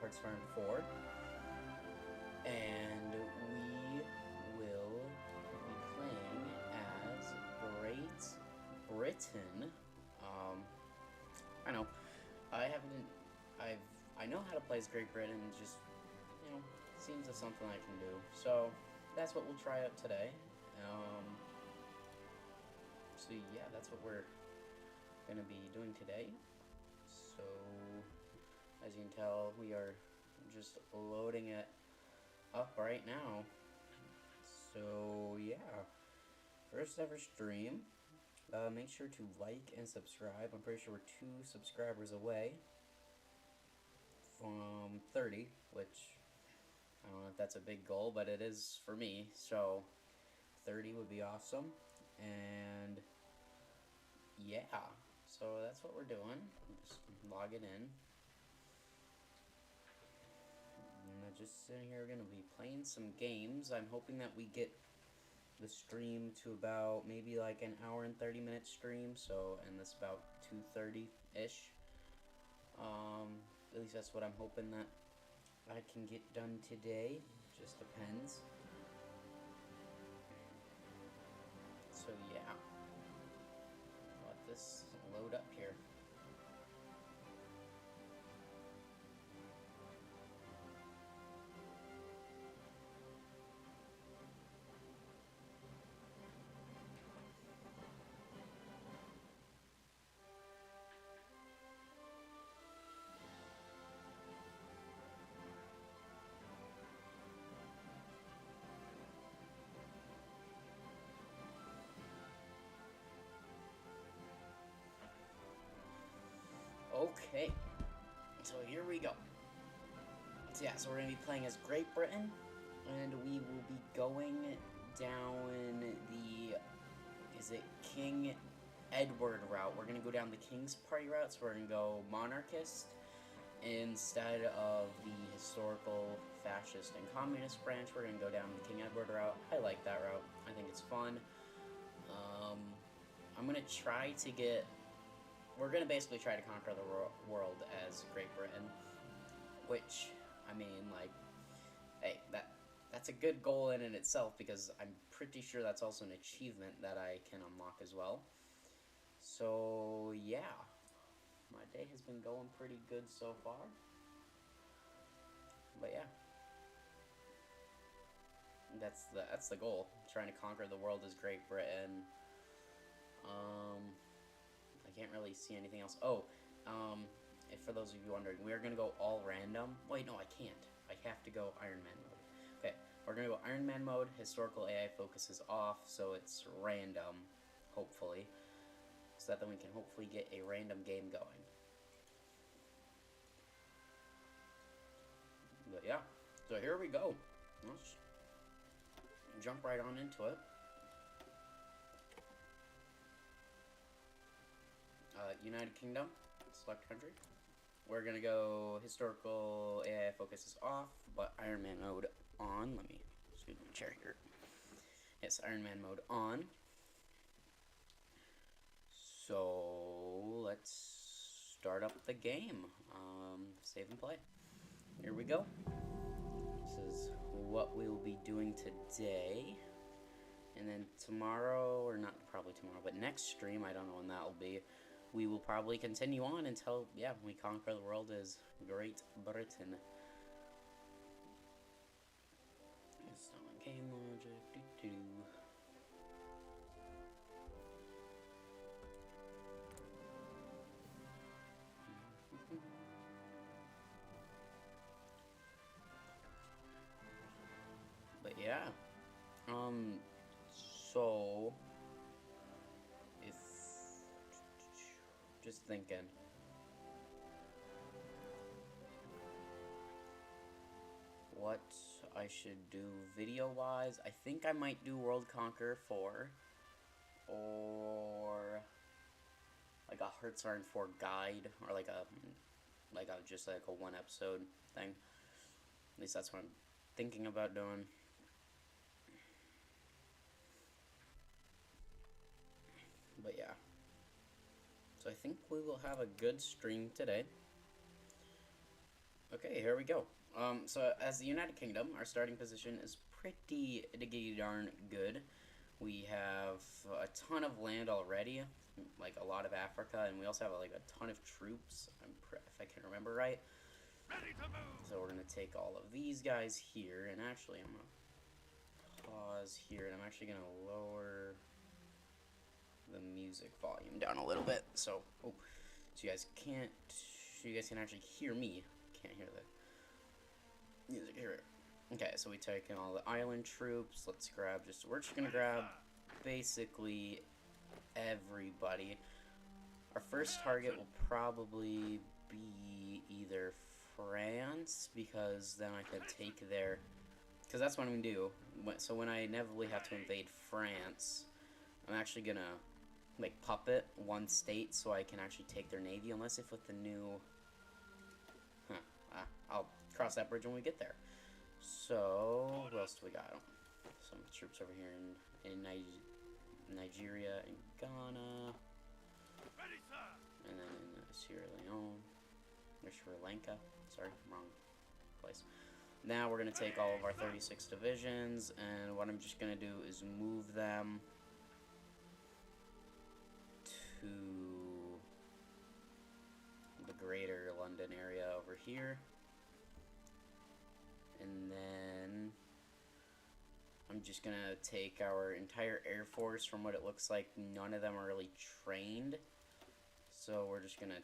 HOI4, and we will be playing as Great Britain. I know, I know how to play as Great Britain, just, seems it's something I can do. So, that's what we'll try out today. So yeah, that's what we're gonna be doing today. So, as you can tell, we are just loading it up right now. So yeah, first ever stream. Make sure to like and subscribe. I'm pretty sure we're 2 subscribers away from 30, which I don't know if that's a big goal, but it is for me. So 30 would be awesome. And yeah, so that's what we're doing. Just logging in. And just sitting here, we're gonna be playing some games. I'm hoping that we get the stream to about maybe like an hour and 30-minute stream. So, and this about 2:30-ish. At least that's what I'm hoping that I can get done today. Just depends. So yeah, let this load up here. Okay, so here we go. So yeah, so we're going to be playing as Great Britain, and we will be going down the, is it King Edward route? We're going to go down the King's Party route, so we're going to go monarchist instead of the historical, fascist, and communist branch. We're going to go down the King Edward route. I like that route. I think it's fun. I'm going to try to get... We're going to basically try to conquer the world as Great Britain, which, I mean, like, hey, that's a good goal in and itself, because I'm pretty sure that's also an achievement that I can unlock as well. So, yeah. My day has been going pretty good so far. But yeah. That's the goal. Trying to conquer the world as Great Britain. I can't really see anything else. Oh, if for those of you wondering, we are going to go all random. Wait, no, I can't. I have to go Iron Man mode. Okay, we're going to go Iron Man mode. Historical AI focus is off, so it's random, hopefully. So that then we can hopefully get a random game going. But yeah, so here we go. Let's jump right on into it. United Kingdom, select country. We're gonna go historical AI focus is off, but Iron Man mode on. Let me scoot my chair here. Yes, Iron Man mode on. So let's start up the game. Save and play. Here we go. This is what we'll be doing today. And then tomorrow, or not probably tomorrow, but next stream, I don't know when that will be, we will probably continue on until, yeah, we conquer the world as Great Britain. Installing game logic. But yeah, so if just thinking, what I should do video-wise. I think I might do World Conqueror 4, or like a HOI4 guide, or like a just like a 1-episode thing. At least that's what I'm thinking about doing. But yeah. So I think we will have a good stream today. Okay, here we go. So as the United Kingdom, our starting position is pretty diggity darn good. We have a ton of land already, like a lot of Africa, and we also have like a ton of troops. If I can remember right. So we're gonna take all of these guys here, and actually I'm gonna pause here, and I'm actually gonna lower the music volume down a little bit, so so you guys can actually hear me. Can't hear the music here. Okay, so we take in all the island troops. Let's grab we're just gonna grab basically everybody. Our first target will probably be either France, because then I could take their, because that's what I'm gonna do. So when I inevitably have to invade France, I'm actually gonna like puppet one state so I can actually take their navy, unless if with the new, I'll cross that bridge when we get there. So what else do we got? Some troops over here in Nigeria and Ghana, and then in Sierra Leone, or Sri Lanka. Sorry, wrong place. Now we're gonna take all of our 36 divisions, and what I'm just gonna do is move them to the greater London area over here. And then I'm just gonna take our entire Air Force. From what it looks like, none of them are really trained. So we're just gonna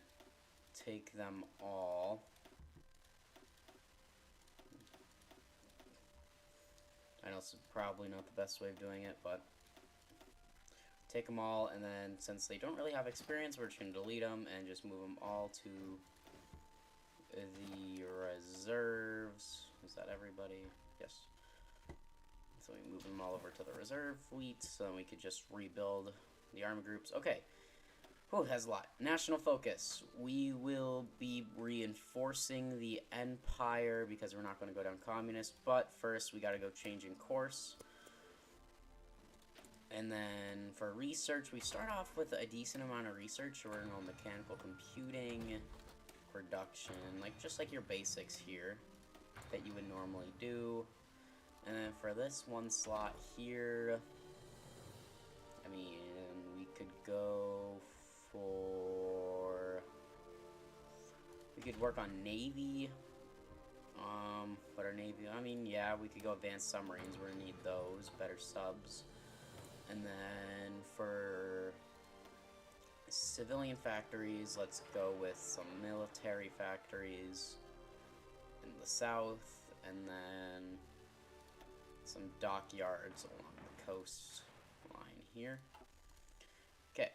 take them all. I know this is probably not the best way of doing it, but take them all, and then since they don't really have experience, we're just gonna delete them and just move them all to the reserves. Is that everybody? Yes. So we move them all over to the reserve fleet, so then we could just rebuild the army groups. Okay. Whew, that's a lot. National focus. We will be reinforcing the empire because we're not going to go down communist, but first we got to go changing course. And then for research, we start off with a decent amount of research. We're going to mechanical computing, production, like just like your basics here that you would normally do. And then for this one slot here, I mean, we could go for, we could work on Navy, but our Navy, I mean, yeah, we could go advanced submarines. We're gonna need those, better subs. And then for civilian factories, let's go with some military factories in the south, and then some dockyards along the coastline here. Okay.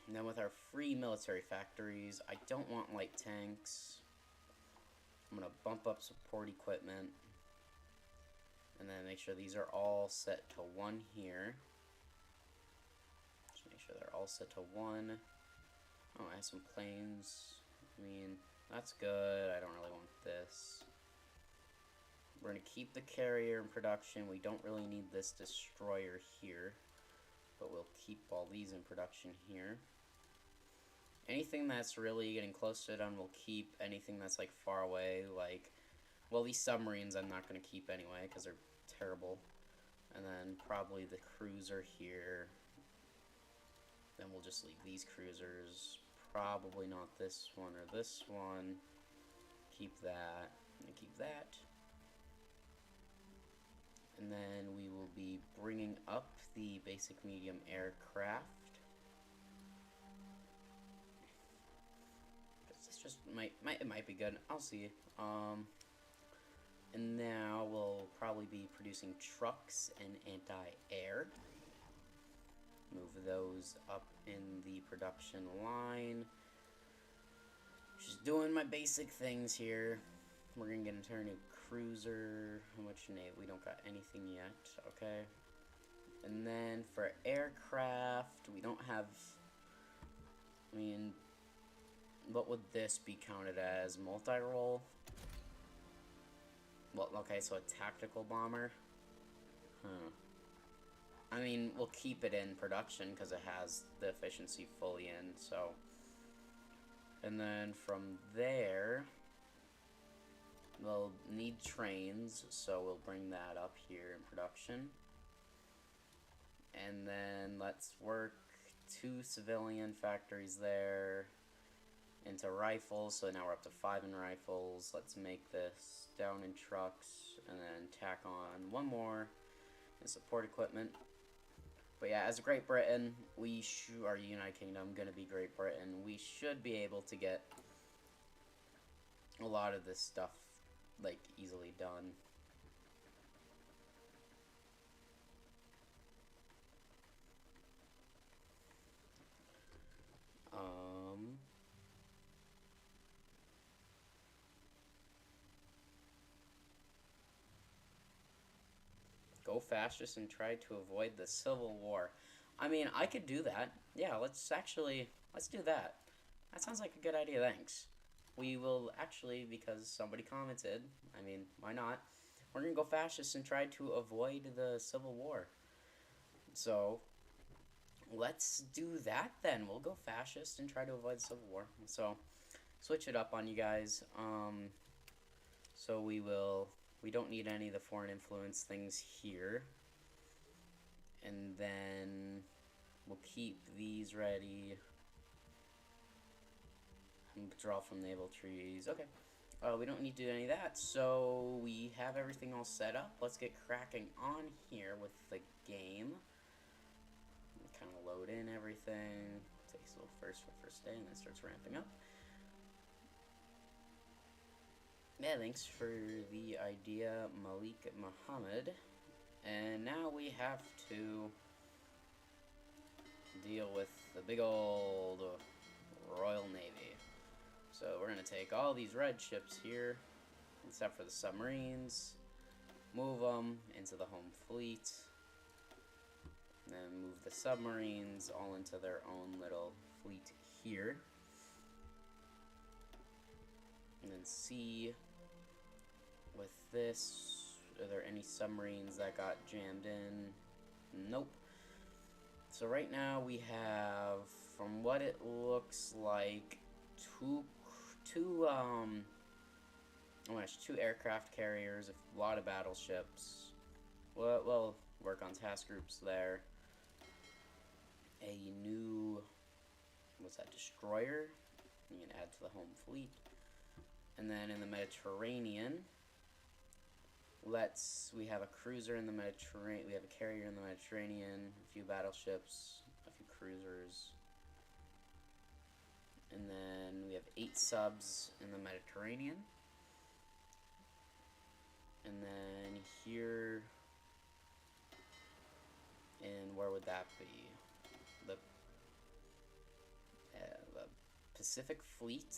And then with our free military factories, I don't want light tanks. I'm going to bump up support equipment. And then make sure these are all set to 1 here. Just make sure they're all set to 1. Oh, I have some planes. I mean, that's good. I don't really want this. We're going to keep the carrier in production. We don't really need this destroyer here, but we'll keep all these in production here. Anything that's really getting close to done, we'll keep. Anything that's like far away, like, well, these submarines I'm not going to keep anyway because they're terrible. And then probably the cruiser here. Then we'll just leave these cruisers. Probably not this one or this one. Keep that and keep that. And then we will be bringing up the basic medium aircraft. This just it might be good. I'll see. And now we'll probably be producing trucks and anti-air. Move those up in the production line. Just doing my basic things here. We're gonna get into our new cruiser. How much navy? We don't got anything yet. Okay. And then for aircraft, we don't have. I mean, what would this be counted as? Multi-role? Well, okay, so a tactical bomber. I mean, we'll keep it in production because it has the efficiency fully in. So, and then from there. we'll need trains, so we'll bring that up here in production. And then let's work 2 civilian factories there into rifles, so now we're up to 5 in rifles. Let's make this down in trucks, and then tack on 1 more in support equipment. But yeah, as Great Britain, our United Kingdom, gonna be Great Britain, we should be able to get a lot of this stuff, like, easily done. Go fascist and try to avoid the Civil War. I mean, I could do that. Yeah, let's do that. That sounds like a good idea, thanks. We will actually, because somebody commented, I mean, why not? We're gonna go fascist and try to avoid the Civil War. So, let's do that then. We'll go fascist and try to avoid the Civil War. So, switch it up on you guys. So we don't need any of the foreign influence things here. And then we'll keep these ready. And withdraw from naval treaties. Okay. We don't need to do any of that. So we have everything all set up. Let's get cracking on here with the game. Kind of load in everything. Takes a little first for first day, and then starts ramping up. Yeah, thanks for the idea, Malik Muhammad. And now we have to deal with the big old Royal Navy. So we're going to take all these red ships here, except for the submarines, move them into the home fleet, and then move the submarines all into their own little fleet here. And then see, with this, are there any submarines that got jammed in? Nope. So right now we have, from what it looks like, two aircraft carriers, a lot of battleships. We'll work on task groups there. A new, what's that, destroyer? You can add to the home fleet. And then in the Mediterranean, we have a cruiser in the Mediterranean, we have a carrier in the Mediterranean, a few battleships, a few cruisers. And then we have 8 subs in the Mediterranean. And then here, and where would that be? The Pacific Fleet,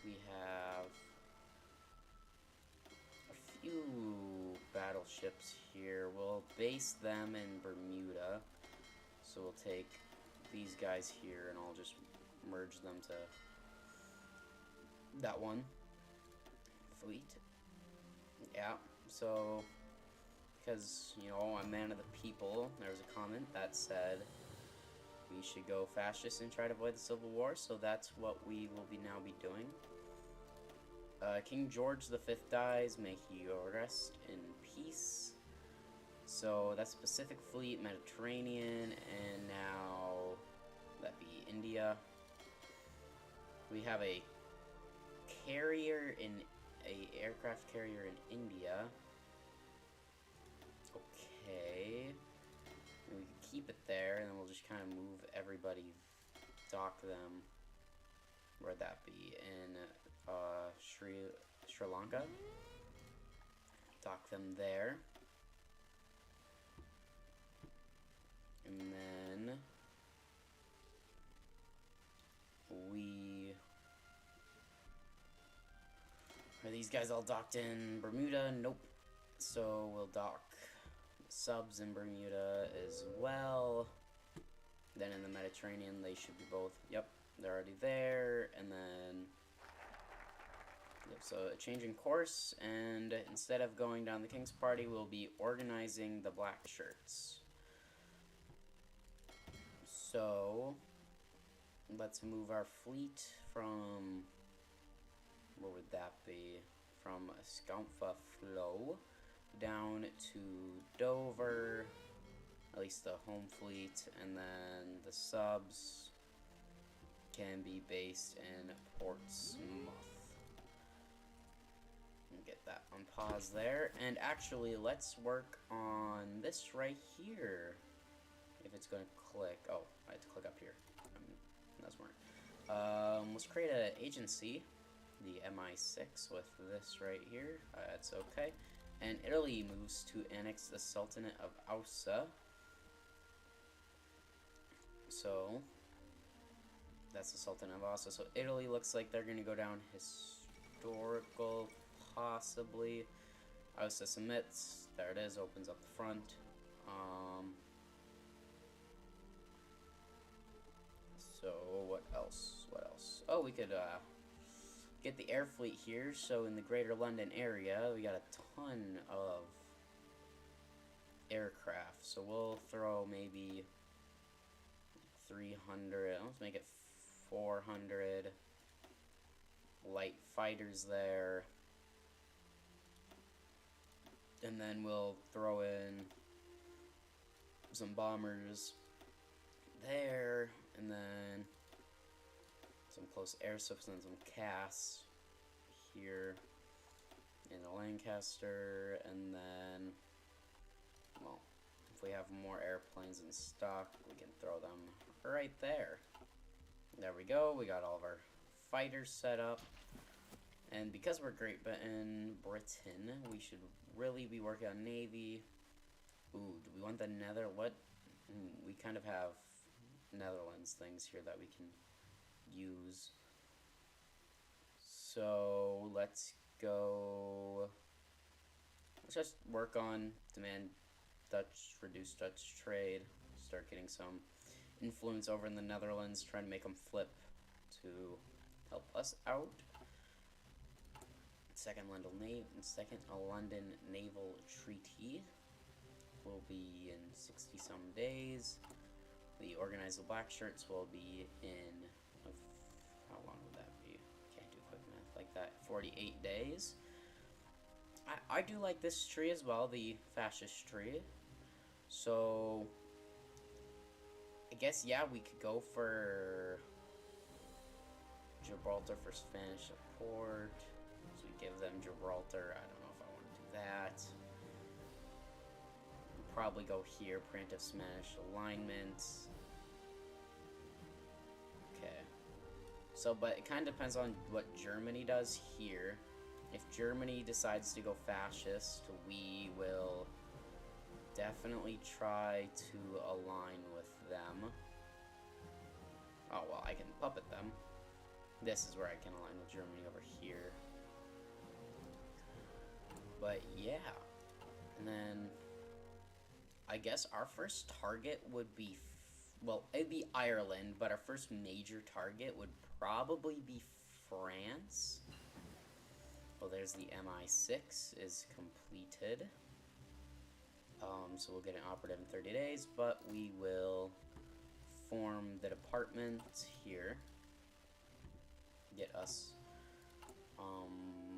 we have a few battleships here. We'll base them in Bermuda. So we'll take these guys here and I'll just merge them to that one fleet. Yeah, so because, you know, I'm man of the people, there was a comment that said we should go fascist and try to avoid the Civil War, so that's what we will now be doing. King George V dies, may he rest in peace. So that's Pacific Fleet, Mediterranean, and now that'd be India. We have a aircraft carrier in India. Okay. And we can keep it there, and then we'll just kind of move everybody, dock them. Where'd that be? In Sri Lanka. Dock them there. And then are these guys all docked in Bermuda? Nope. So we'll dock subs in Bermuda as well. Then in the Mediterranean, they should be both. Yep, they're already there. And then, yep, so a change in course. And instead of going down the King's Party, we'll be organizing the Black Shirts. So let's move our fleet from, where would that be? from Scaunfa Flow down to Dover, at least the home fleet, and then the subs can be based in Portsmouth. Get that on pause there, and actually let's work on this right here. If it's gonna click, oh, I had to click up here. That's smart. Let's create an agency, the MI6 with this right here. That's okay. And Italy moves to annex the Sultanate of Ausa. So that's the Sultanate of Ausa. So Italy looks like they're gonna go down historical. Possibly. Ausa submits. There it is. Opens up the front. So what else? What else? Oh, we could get the air fleet here. So in the Greater London area, we got a ton of aircraft. So we'll throw maybe 300. Let's make it 400 light fighters there. And then we'll throw in some bombers there, and then some close air subs and some CAS here in the Lancaster, and then, well, if we have more airplanes in stock, we can throw them right there. There we go, we got all of our fighters set up. And because we're Great Britain, we should really be working on Navy. Ooh, do we want the what? We kind of have Netherlands things here that we can use. So let's go. Let's just work on demand reduce Dutch trade. Start getting some influence over in the Netherlands, trying to make them flip to help us out. Second London Naval Treaty will be in 60-some days. The Organized Black Shirts will be in, how long would that be? Can't do quick math like that. 48 days. I do like this tree as well, the fascist tree. So I guess, yeah, we could go for Gibraltar for Spanish support. So we give them Gibraltar. I don't know if I want to do that. We'll probably go here, preemptive Spanish alignments. Okay. So, but it kind of depends on what Germany does here. If Germany decides to go fascist, we will definitely try to align with them. Oh, well, I can puppet them. This is where I can align with Germany over here. But yeah, and then I guess our first target would be, well, it'd be Ireland, but our first major target would probably be France. Well, there's the MI6 is completed. So we'll get an operative in 30 days, but we will form the department here. Get us,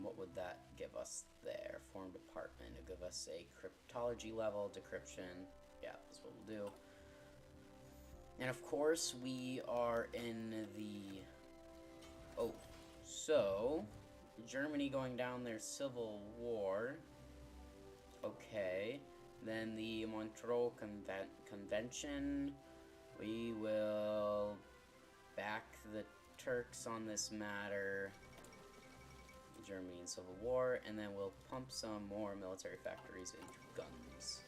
what would that give us there? Form department, it'll give us a cryptology level, decryption. Yeah, that's what we'll do. And of course, we are in the, oh, so Germany going down their civil war. Okay. Then the Montreux Convention. We will back the Turks on this matter. Germany in civil war. And then we'll pump some more military factories into guns.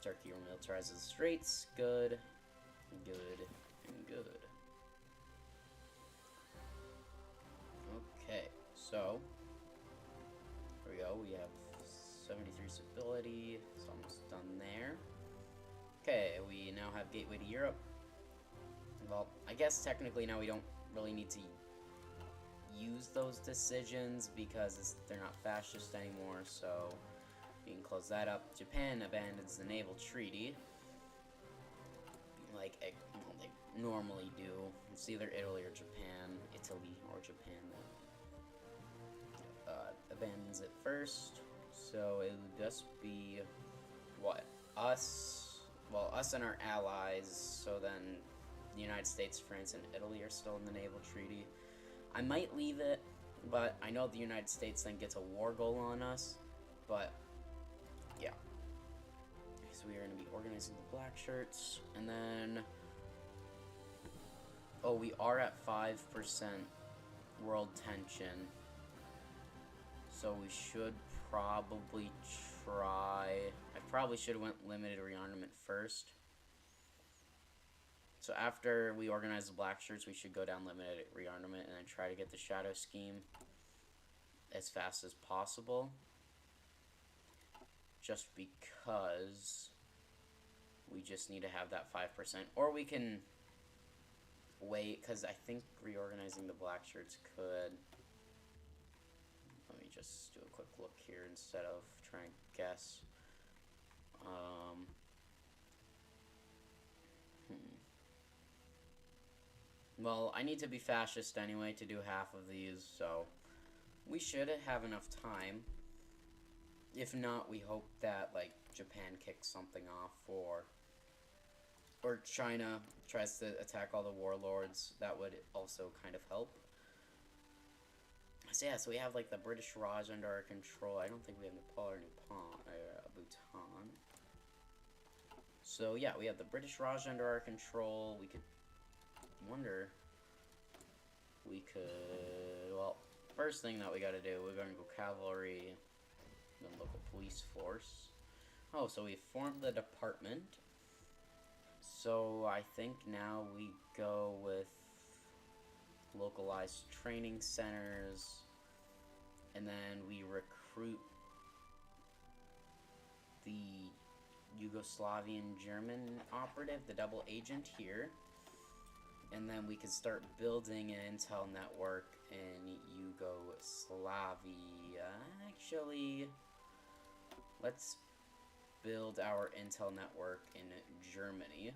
Turkey remilitarizes the Straits. Good. Good. And good. Okay, so here we go. We have 73 stability. It's almost done there. Okay, we now have gateway to Europe. Well, I guess technically now we don't really need to use those decisions because they're not fascist anymore, so we can close that up. Japan abandons the naval treaty, like they normally do. It's either Italy or Japan, first. So it would just be what? Us, well, us and our allies. So then the United States, France, and Italy are still in the naval treaty. I might leave it, but I know the United States then gets a war goal on us. But yeah. So we are going to be organizing the black shirts, and then oh, we are at 5% world tension. So we should probably try... I probably should have went limited rearmament first. So after we organize the black shirts, we should go down limited rearmament and then try to get the shadow scheme as fast as possible. Just because we just need to have that 5%. Or we can wait, because I think reorganizing the black shirts could... Let me just do a quick look here instead of trying to guess. Well, I need to be fascist anyway to do half of these, so we should have enough time. If not, we hope that, like, Japan kicks something off, or China tries to attack all the warlords. That would also kind of help. So yeah, so we have, like, the British Raj under our control. I don't think we have Nepal or Bhutan. So yeah, we have the British Raj under our control. We could wonder... We could... Well, first thing that we gotta do, we're gonna go cavalry, then local police force. Oh, so we formed the department. So I think now we go with localized training centers, and then we recruit the Yugoslavian German operative, the double agent here, and then we can start building an intel network in Yugoslavia. Actually, let's build our intel network in Germany,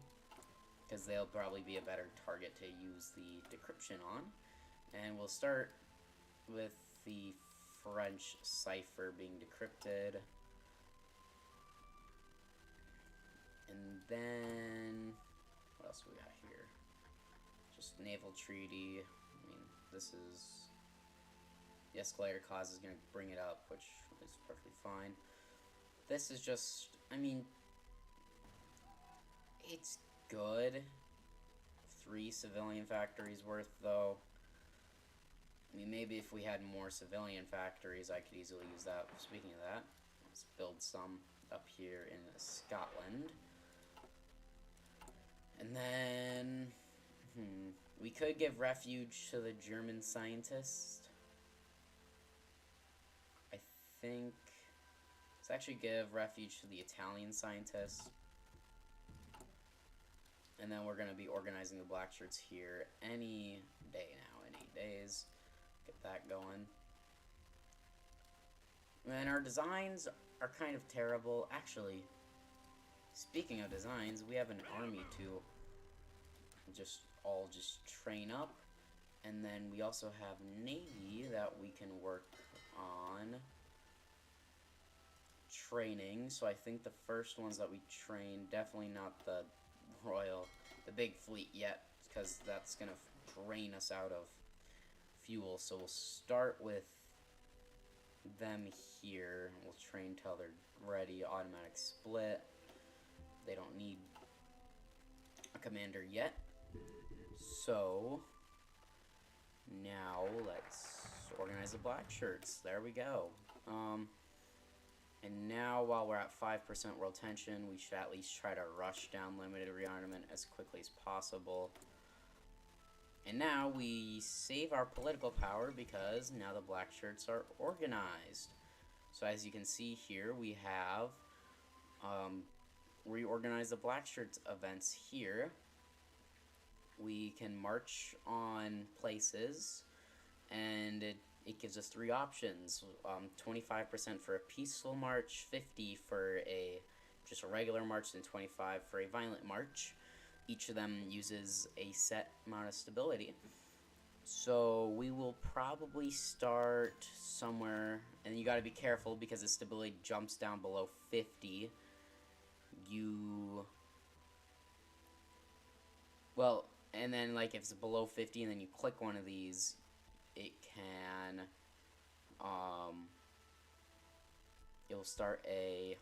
because they'll probably be a better target to use the decryption on. And we'll start with the French cipher being decrypted. And then, what else do we got here? Just naval treaty. I mean, this is... The escalator clause is going to bring it up, which is perfectly fine. This is just, I mean, it's good. 3 civilian factories worth, though. I mean, maybe if we had more civilian factories, I could easily use that. Speaking of that, let's build some up here in Scotland. And then, we could give refuge to the German scientist. I think... Let's actually give refuge to the Italian scientist. And then we're going to be organizing the black shirts here any day now, in 8 days. Get that going. And our designs are kind of terrible. Actually, speaking of designs, we have an army to just train up. And then we also have Navy that we can work on training. So I think the first ones that we train, definitely not the big fleet yet, because that's gonna drain us out of fuel. So we'll start with them here. We'll train till they're ready. Automatic split. They don't need a commander yet. So now let's organize the black shirts. There we go. And now, while we're at 5% world tension, we should at least try to rush down limited rearmament as quickly as possible. And now we save our political power because now the black shirts are organized. So as you can see here, we have reorganized the black shirts events here. We can march on places, and it gives us 3 options. 25% for a peaceful march, 50 for just a regular march, and 25 for a violent march. Each of them uses a set amount of stability. So we will probably start somewhere, and you gotta be careful because the stability jumps down below 50. Well, and then, like, if it's below 50 and then you click one of these, it can, it'll start a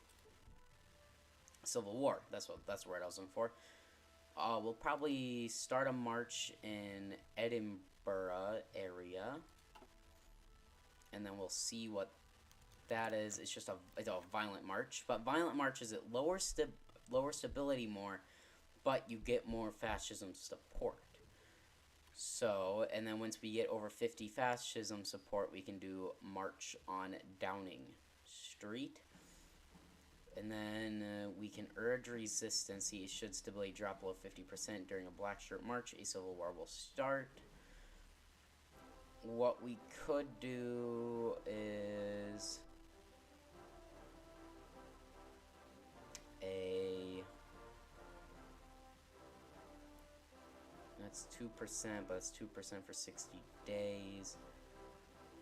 civil war. That's the word I was looking for. We'll probably start a march in Edinburgh area, and then we'll see what that is. It's just a violent march, but violent marches, it lowers stability more, but you get more fascism support. So, and then once we get over 50 fascism support, we can do march on Downing Street. And then we can urge resistance. Should stability drop below 50% during a black shirt march, a civil war will start. What we could do is that's 2%, but it's 2% for 60 days.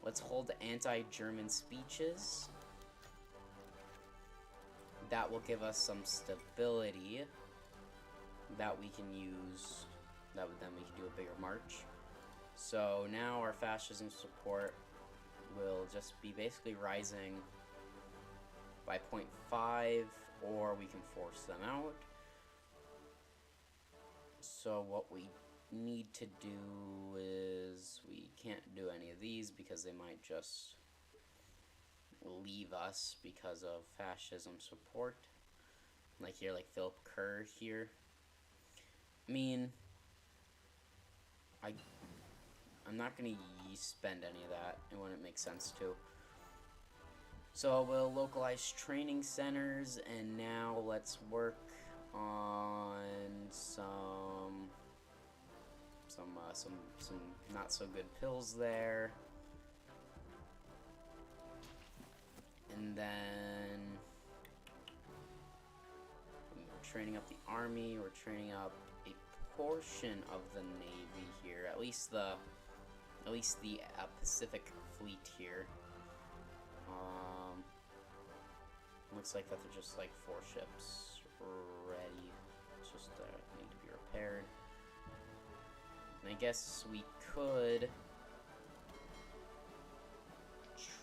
Let's hold anti-German speeches. That will give us some stability that we can use. Then we can do a bigger march. So now our fascism support will just be basically rising by 0.5, or we can force them out. So what we need to do is, we can't do any of these because they might just leave us because of fascism support. Like here, like Philip Kerr here. I mean, I'm not gonna spend any of that, and when it makes sense to. So we'll localize training centers, and now let's work on some not so good pills there. And then we're training up the army, we're training up a portion of the navy here, at least the Pacific fleet here. Looks like that they're just like 4 ships ready. It's just need to be repaired. And I guess we could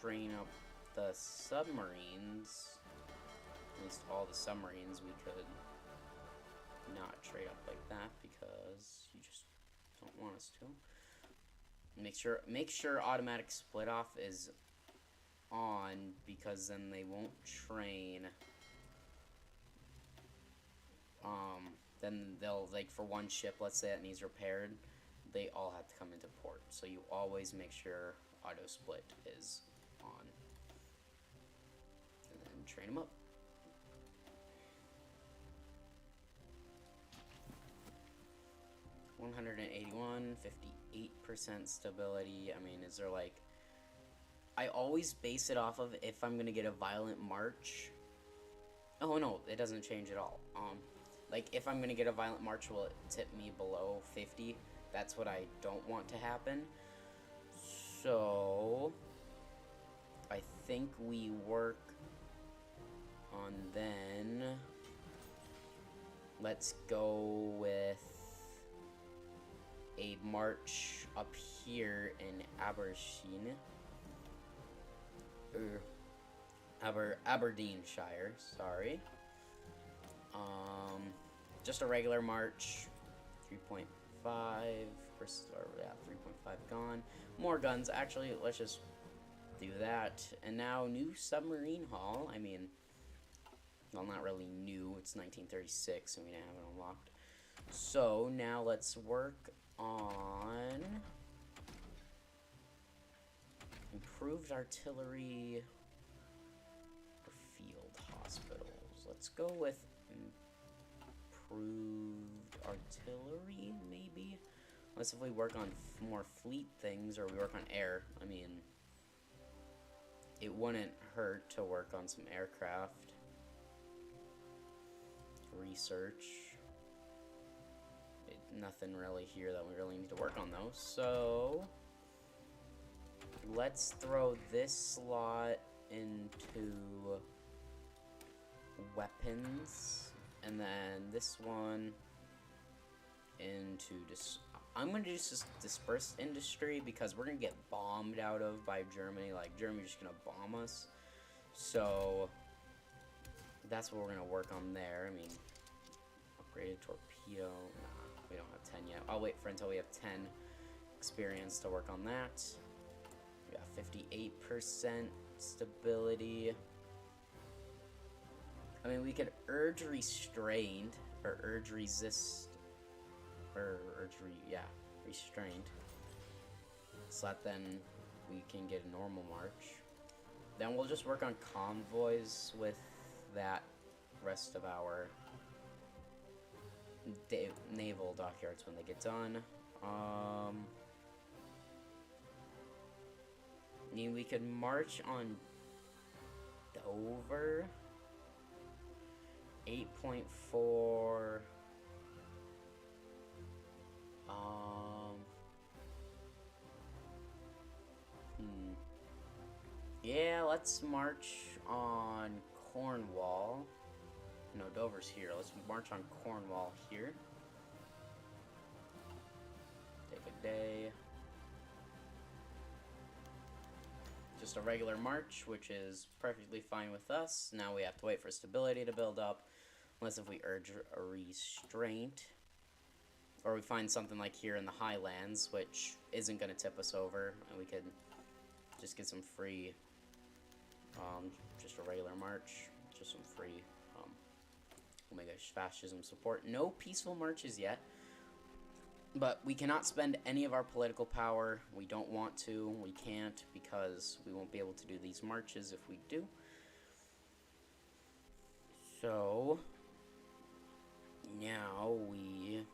train up the submarines. At least all the submarines we could not trade up like that because you just don't want us to. Make sure automatic split off is on, because then they won't train. Then they'll, like, for one ship, let's say it needs repaired, they all have to come into port. So you always make sure auto split is on. And then train them up. $181, 58% stability. I mean, is there like... I always base it off of if I'm gonna get a violent march. Oh no, it doesn't change at all. Like, if I'm gonna get a violent march, will it tip me below 50? That's what I don't want to happen. So I think we work on then. Let's go with a march up here in Aberdeen. Aberdeenshire, sorry. Just a regular march. 3.5 versus, or yeah, 3.5 gone. More guns. Actually, let's just do that. And now, new submarine hull. I mean, well, not really new. It's 1936, and we didn't have it unlocked. So now let's work on improved artillery or field hospitals. Let's go with improved artillery, maybe? Unless if we work on more fleet things, or we work on air. I mean, it wouldn't hurt to work on some aircraft. Research. Nothing really here that we really need to work on, though. So let's throw this slot into weapons, and then this one into I'm gonna do dispersed industry because we're gonna get bombed out of by Germany. Like, Germany's just gonna bomb us. So that's what we're gonna work on there. I mean, upgraded torpedo. Nah, we don't have 10 yet. I'll wait for until we have 10 experience to work on that. We got 58% stability. I mean, we could urge restrained or urge resist. Restrained. So that then we can get a normal march. Then we'll just work on convoys with that rest of our naval dockyards when they get done. I mean, we could march on Dover. 8.4. Yeah, let's march on Cornwall. No, Dover's here. Let's march on Cornwall here. Take a day. Just a regular march, which is perfectly fine with us. Now we have to wait for stability to build up. Unless if we urge a restraint. Or we find something like here in the Highlands, which isn't going to tip us over. And we could just get some free, just a regular march. Just some free Omega fascism support. No peaceful marches yet. But we cannot spend any of our political power. We don't want to. We can't because we won't be able to do these marches if we do. So now we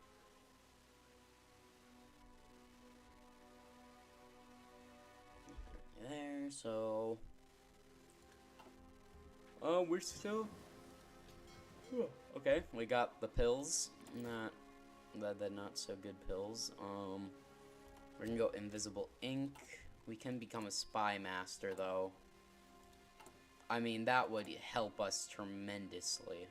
there. So we're still okay. We got the pills. The not so good pills. We're gonna go invisible ink. We can become a spy master though. I mean, that would help us tremendously.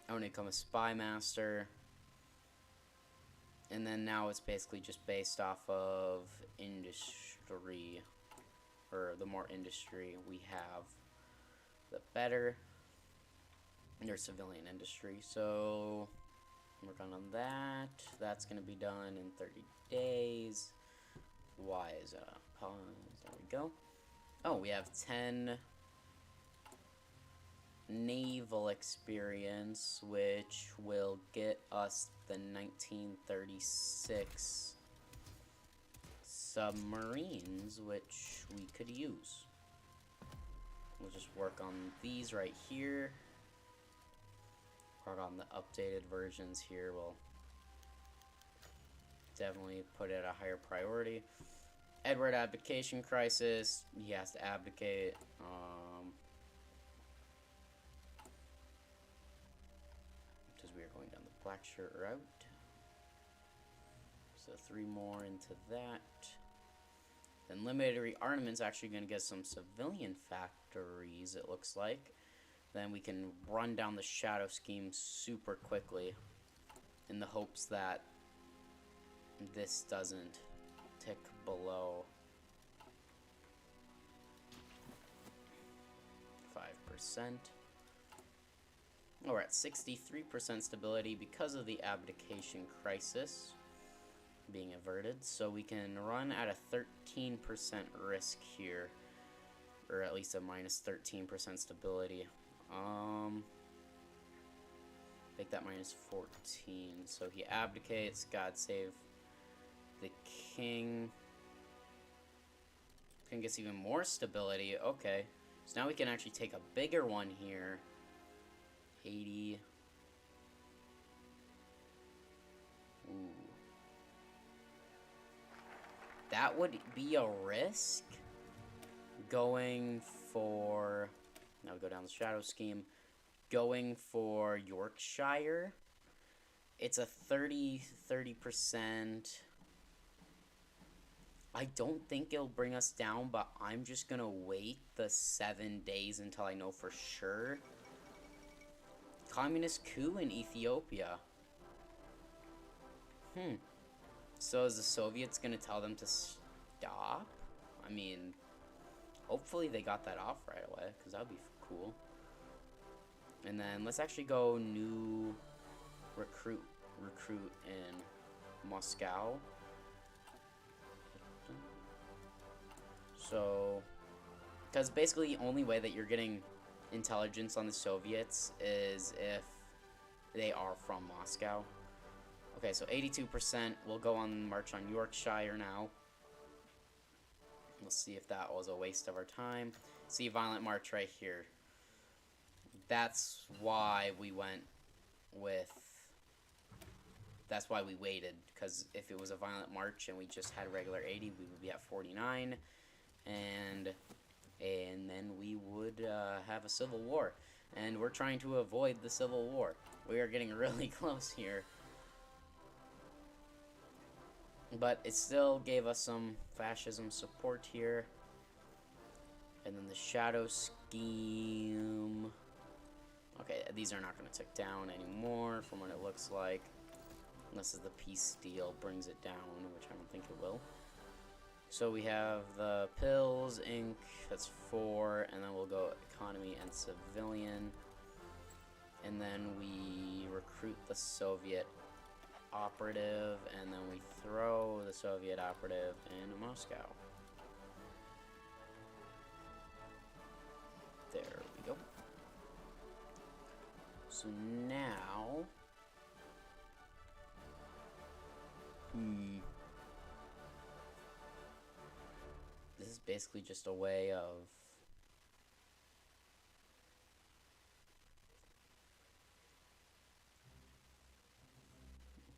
I want to become a spy master. And then now it's basically just based off of industry. Or the more industry we have, the better. Their civilian industry. So work on that. That's gonna be done in 30 days. Why is pause? There we go. Oh, we have 10 naval experience, which will get us the 1936 submarines, which we could use. We'll just work on these right here. Work on the updated versions here. We'll definitely put it at a higher priority. Edward abdication crisis. He has to abdicate. Because we are going down the black shirt route. So 3 more into that. Then limited rearmament's actually going to get some civilian factories, it looks like. Then we can run down the shadow scheme super quickly in the hopes that this doesn't tick below 5%. Oh, we're at 63% stability because of the abdication crisis being averted. So we can run at a 13% risk here, or at least a minus 13% stability. Make that minus 14. So he abdicates. God save the king. King gets even more stability. Okay. So now we can actually take a bigger one here. 80. Ooh. That would be a risk. Going for... Now we go down the shadow scheme. Going for Yorkshire. It's a 30%. I don't think it'll bring us down, but I'm just gonna wait the 7 days until I know for sure. Communist coup in Ethiopia. So is the Soviets gonna tell them to stop? I mean, hopefully they got that off right away, because that would be cool. And then let's actually go new recruit in Moscow. So, because basically the only way that you're getting intelligence on the Soviets is if they are from Moscow. Okay, so 82% will go on march on Yorkshire now. We'll see if that was a waste of our time. See, violent march right here. That's why we went with... That's why we waited, because if it was a violent march and we just had regular 80, we would be at 49, and then we would have a civil war. And we're trying to avoid the civil war. We are getting really close here. But it still gave us some fascism support here. And then the shadow scheme. Okay, these are not going to tick down anymore from what it looks like. Unless the peace deal brings it down, which I don't think it will. So we have the pills, ink, that's 4, and then we'll go economy and civilian. And then we recruit the Soviet operative, and then we throw the Soviet operative in Moscow. There we go. So now... This is basically just a way of...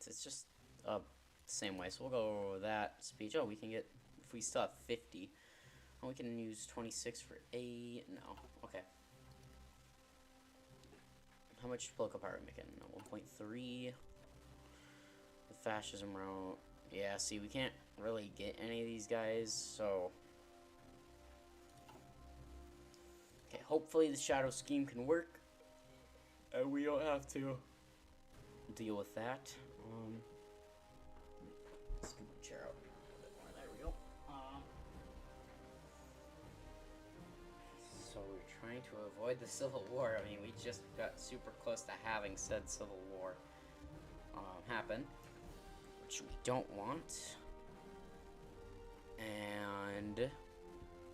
It's just the same way. So we'll go over that speech. Oh, we can get... If we still have 50... Oh, we can use 26 for 8... No. Okay. How much political power are we making? 1.3... The fascism route. Yeah, see, we can't really get any of these guys, so... Okay, hopefully the shadow scheme can work. And we don't have to deal with that. Let's get my chair out a little bit more. There we go. So we're trying to avoid the Civil War. I mean, we just got super close to having said Civil War happen, which we don't want. And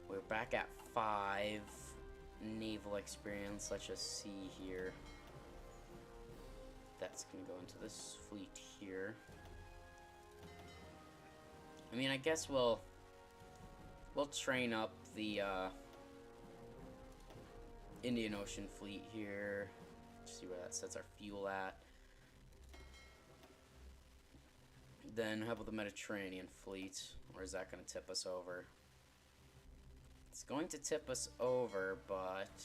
we're back at 5 naval experience. Let's just see here. That's gonna go into this fleet here. I mean, I guess we'll train up the Indian Ocean fleet here. See where that sets our fuel at. Then how about the Mediterranean fleet? Or is that going to tip us over? It's going to tip us over, but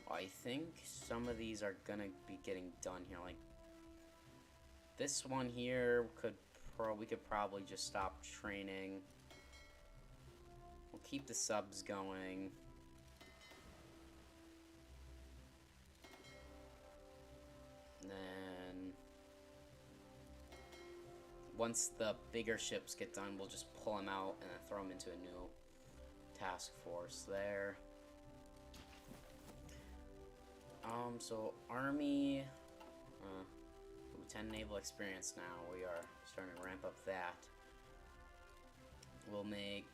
I think some of these are going to be getting done here. Like this one here we could probably just stop training. We'll keep the subs going. Then once the bigger ships get done, we'll just pull them out and then throw them into a new task force there. So Army, 10 naval experience now. We are starting to ramp up that. We'll make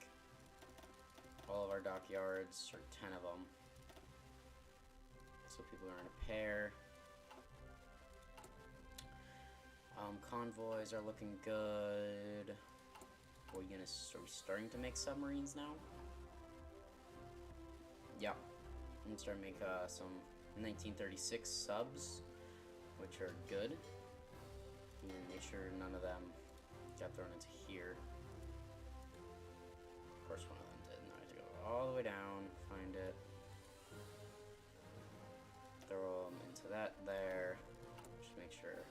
all of our dockyards, or 10 of them, so people are in a pair. Convoys are looking good. Are we starting to make submarines now? Yeah. And start to make some 1936 subs, which are good. And make sure none of them got thrown into here. Of course one of them did. Now I have to go all the way down, find it, throw them into that there. Just make sure.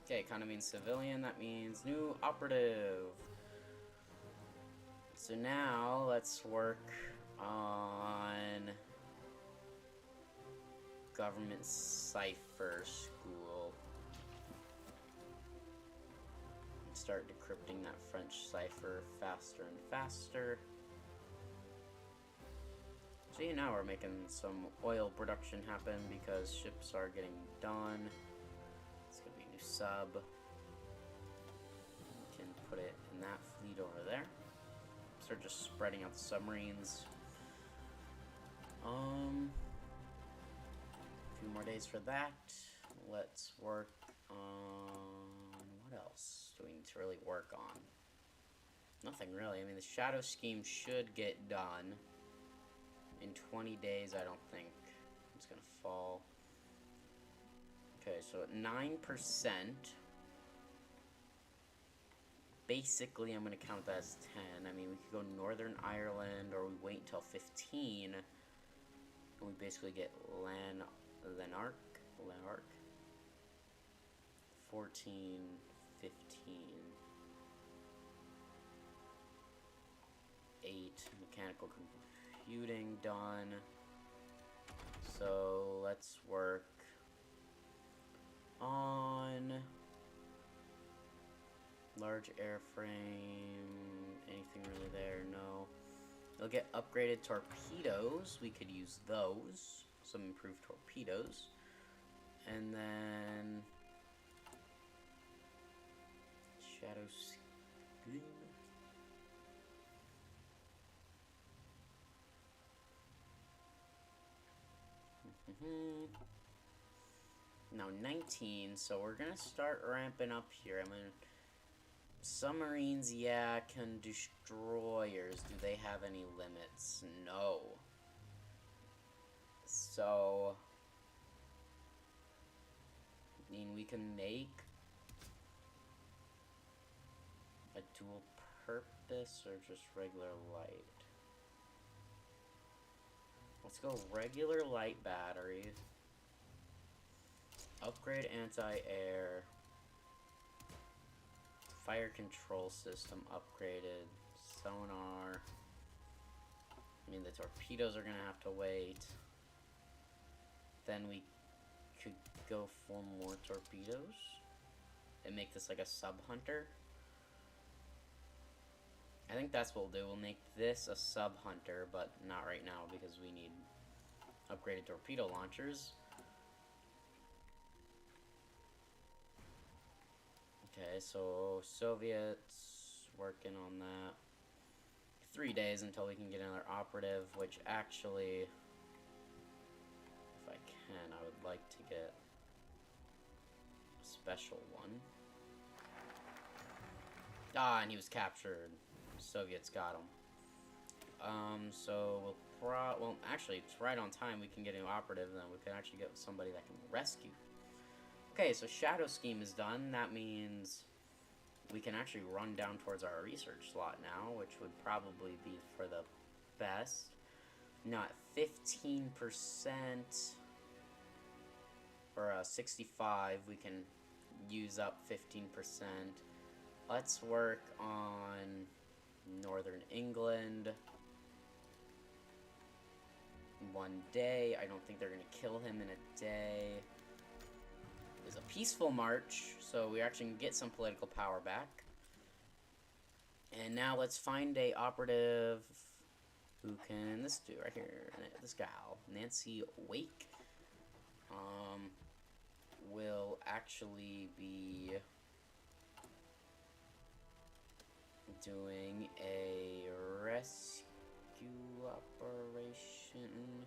Okay, kind of means civilian. That means new operative. So now let's work on government cipher school. And start decrypting that French cipher faster and faster. See, now we're making some oil production happen because ships are getting done. It's gonna be a new sub. We can put it in that fleet over there. Start just spreading out the submarines. A few more days for that. Let's work on... what else do we need to really work on? Nothing really. I mean, the shadow scheme should get done. In 20 days, I don't think it's gonna fall. Okay, so at 9%, basically I'm gonna count that as 10. I mean, we could go Northern Ireland, or we wait until 15, and we basically get Lanark, 14, 15, 8, mechanical computing done. So let's work on large airframe. Anything really there? No. They'll get upgraded torpedoes. We could use those. Some improved torpedoes. And then shadow scheme. Now 19, so we're gonna start ramping up here. I mean, submarines, yeah, can destroyers. Do they have any limits? No. So, I mean, we can make a dual purpose or just regular light. Let's go regular light battery. Upgrade anti-air. Fire control system upgraded. Sonar. I mean, the torpedoes are gonna have to wait. Then we could go for more torpedoes and make this like a sub-hunter. I think that's what we'll do. We'll make this a sub-hunter, but not right now because we need upgraded torpedo launchers. Okay, so Soviets working on that. 3 days until we can get another operative, which actually, if I can, I would like to get a special one. Ah, and he was captured. Soviets got him. So well, actually, it's right on time. We can get an operative, and then we can actually get somebody that can rescue. Okay, so shadow scheme is done. That means we can actually run down towards our research slot now, which would probably be for the best. Not 15% or 65. We can use up 15%. Let's work on Northern England. 1 day. I don't think they're going to kill him in a day. It was a peaceful march, so we actually can get some political power back. And now let's find a operative who can, this dude right here, this gal, Nancy Wake, will actually be doing a rescue operation.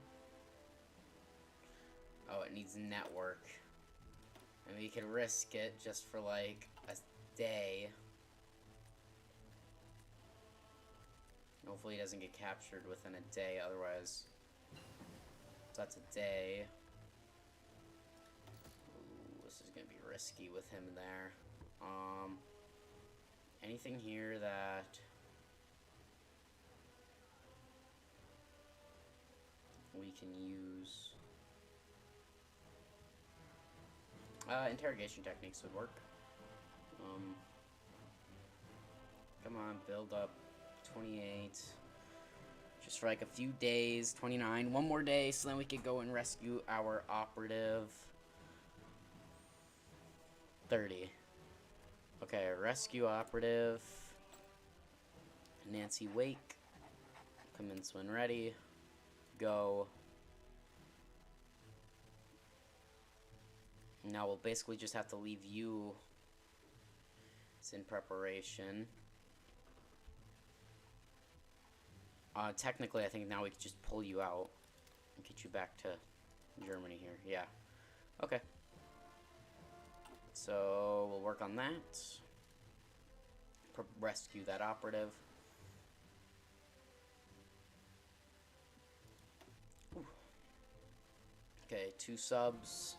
Oh, it needs network. And we can risk it just for like a day. Hopefully he doesn't get captured within a day, otherwise that's a day. Ooh, this is gonna be risky with him there. Anything here that we can use? Interrogation techniques would work. Come on, build up 28. Just for like a few days. 29. One more day, so then we could go and rescue our operative. 30. Okay, rescue operative. Nancy Wake. Commence when ready. Go. Now we'll basically just have to leave you. It's in preparation. Technically, I think now we can just pull you out and get you back to Germany here. Yeah. Okay. So we'll work on that. Rescue that operative. Ooh. Okay, 2 subs.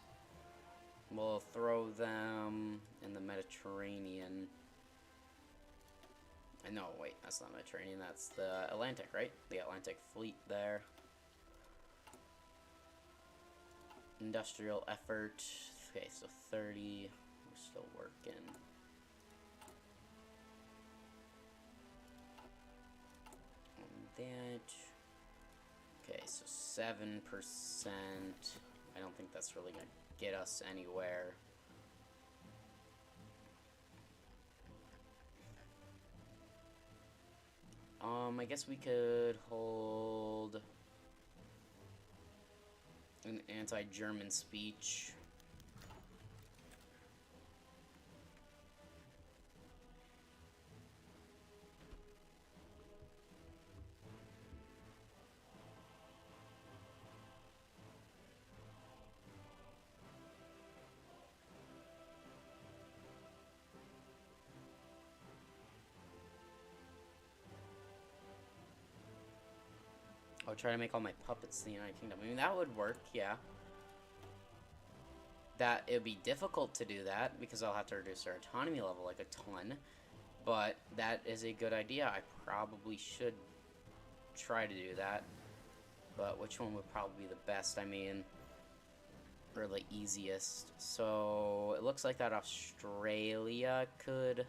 We'll throw them in the Mediterranean. No, wait, that's not Mediterranean, that's the Atlantic, right? The Atlantic Fleet there. Industrial effort. Okay, so 30. We're still working. On that. Okay, so 7%. I don't think that's really gonna get us anywhere. I guess we could hold an anti-German speech. I'll try to make all my puppets the United Kingdom. I mean, that would work, yeah. That it would be difficult to do that because I'll have to reduce our autonomy level like a ton. But that is a good idea. I probably should try to do that. But which one would probably be the best? I mean, or the easiest. So it looks like that Australia could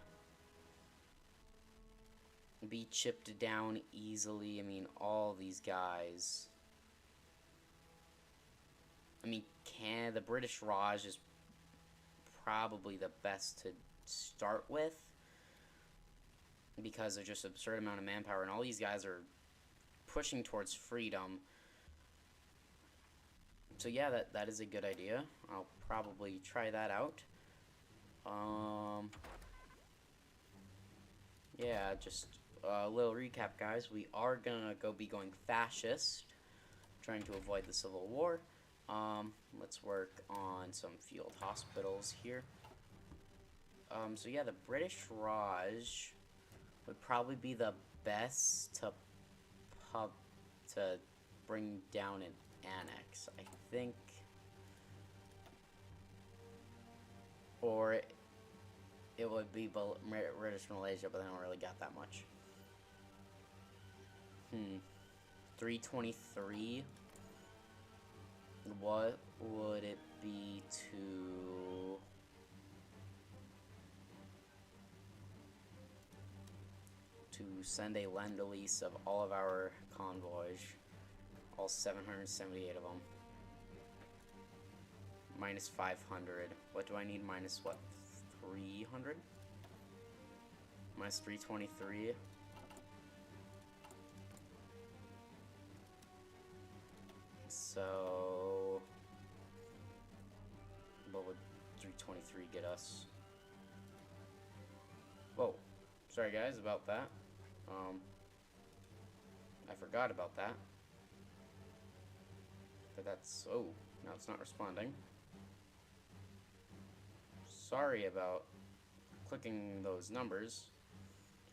be chipped down easily. I mean, all these guys. I mean, the British Raj is probably the best to start with because there's just an absurd amount of manpower, and all these guys are pushing towards freedom. So yeah, that is a good idea. I'll probably try that out. Yeah, just a little recap, guys. We are gonna be going fascist, trying to avoid the Civil War. Let's work on some field hospitals here. So yeah, the British Raj would probably be the best to bring down and annex, I think. Or it would be British Malaysia, but they don't really got that much. 323. What would it be to send a lend-lease of all of our convoys, all 778 of them? Minus 500. What do I need? Minus what? 300? Minus 323. So what would 323 get us? Whoa. Sorry guys about that. I forgot about that. But that's... Oh, now it's not responding. Sorry about clicking those numbers.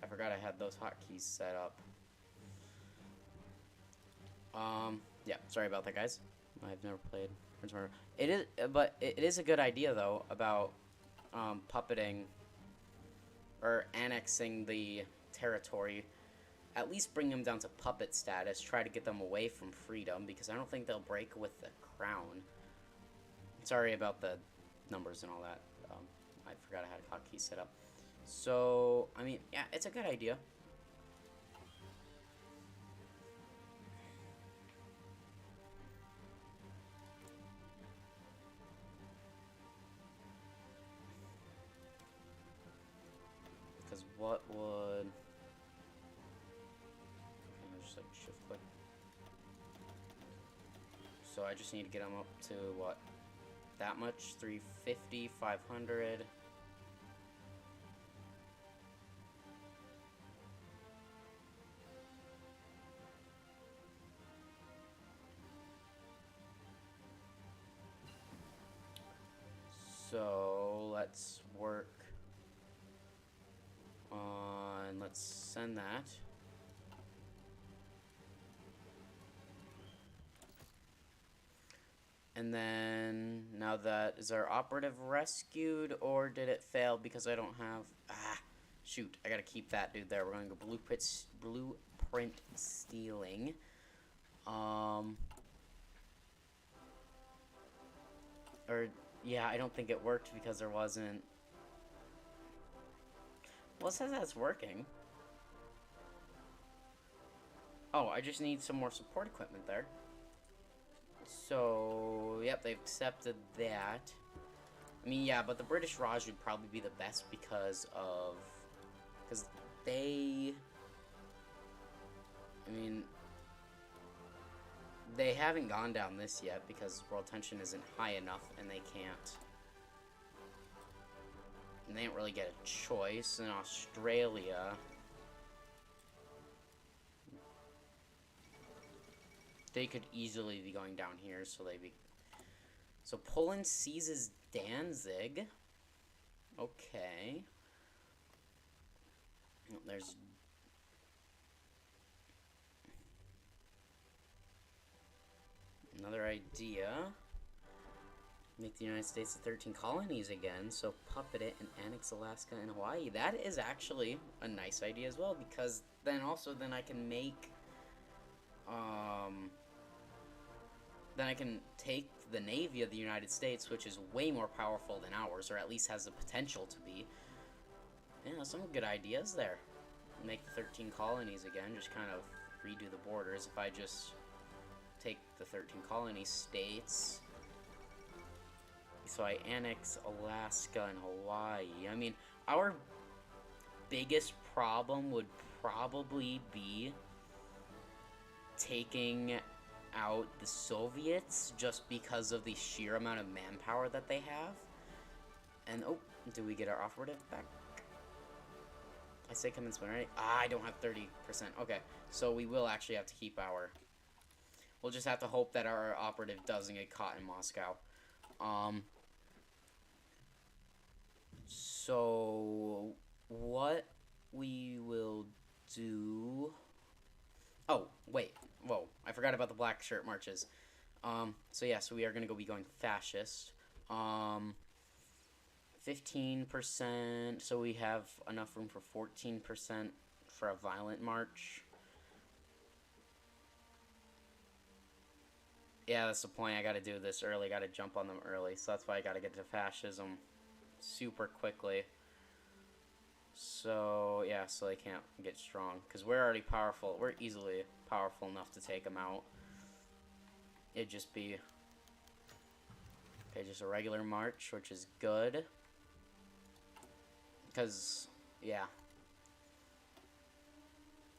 I forgot I had those hotkeys set up. Yeah, sorry about that, guys. I've never played Prince of Persia. It is, but it is a good idea though about puppeting or annexing the territory. At least bring them down to puppet status. Try to get them away from freedom because I don't think they'll break with the crown. Sorry about the numbers and all that. I forgot I had hotkeys set up. So I mean, yeah, it's a good idea. So I just need to get them up to, what, that much? 350, 500. So let's work on, let's send that. And then, now that, is our operative rescued, or did it fail because I don't have, shoot, I gotta keep that dude there. We're gonna go blueprint stealing. Or, yeah, I don't think it worked because there wasn't, well, it says that's working. Oh, I just need some more support equipment there. So, yep, they've accepted that. I mean, yeah, but the British Raj would probably be the best because they, I mean, they haven't gone down this yet because world tension isn't high enough and they can't. And they don't really get a choice. In Australia, they could easily be going down here, so so Poland seizes Danzig. Okay. There's another idea. Make the United States the 13 colonies again, so puppet it and annex Alaska and Hawaii. That is actually a nice idea as well, because then I can make, then I can take the Navy of the United States, which is way more powerful than ours, or at least has the potential to be. Yeah, some good ideas there. Make the 13 colonies again, just kind of redo the borders. If I just take the 13 colony states, so I annex Alaska and Hawaii. I mean, our biggest problem would probably be taking out the Soviets, just because of the sheer amount of manpower that they have. And, oh, do we get our operative back? I say commence when, right? I don't have 30%. Okay, so we will actually have to keep our... We'll just have to hope that our operative doesn't get caught in Moscow. So what we will do... Oh, wait. Whoa, I forgot about the black shirt marches. So yeah, so we are going to be going fascist. 15%, so we have enough room for 14% for a violent march. Yeah, that's the point. I gotta do this early. Gotta jump on them early. So that's why I gotta get to fascism super quickly. So, yeah, so they can't get strong. Because we're already powerful. We're easily powerful enough to take them out. It'd just be... Okay, just a regular march, which is good. Because, yeah.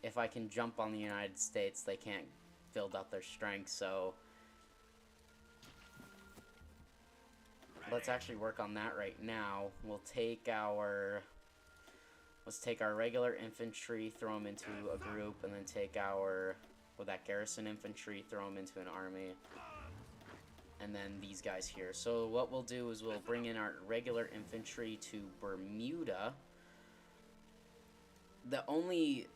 If I can jump on the United States, they can't build up their strength, so... Let's actually work on that right now. We'll take our... Let's take our regular infantry, throw them into a group, and then take our... With that garrison infantry, throw them into an army. And then these guys here. So what we'll do is we'll bring in our regular infantry to Bermuda. The only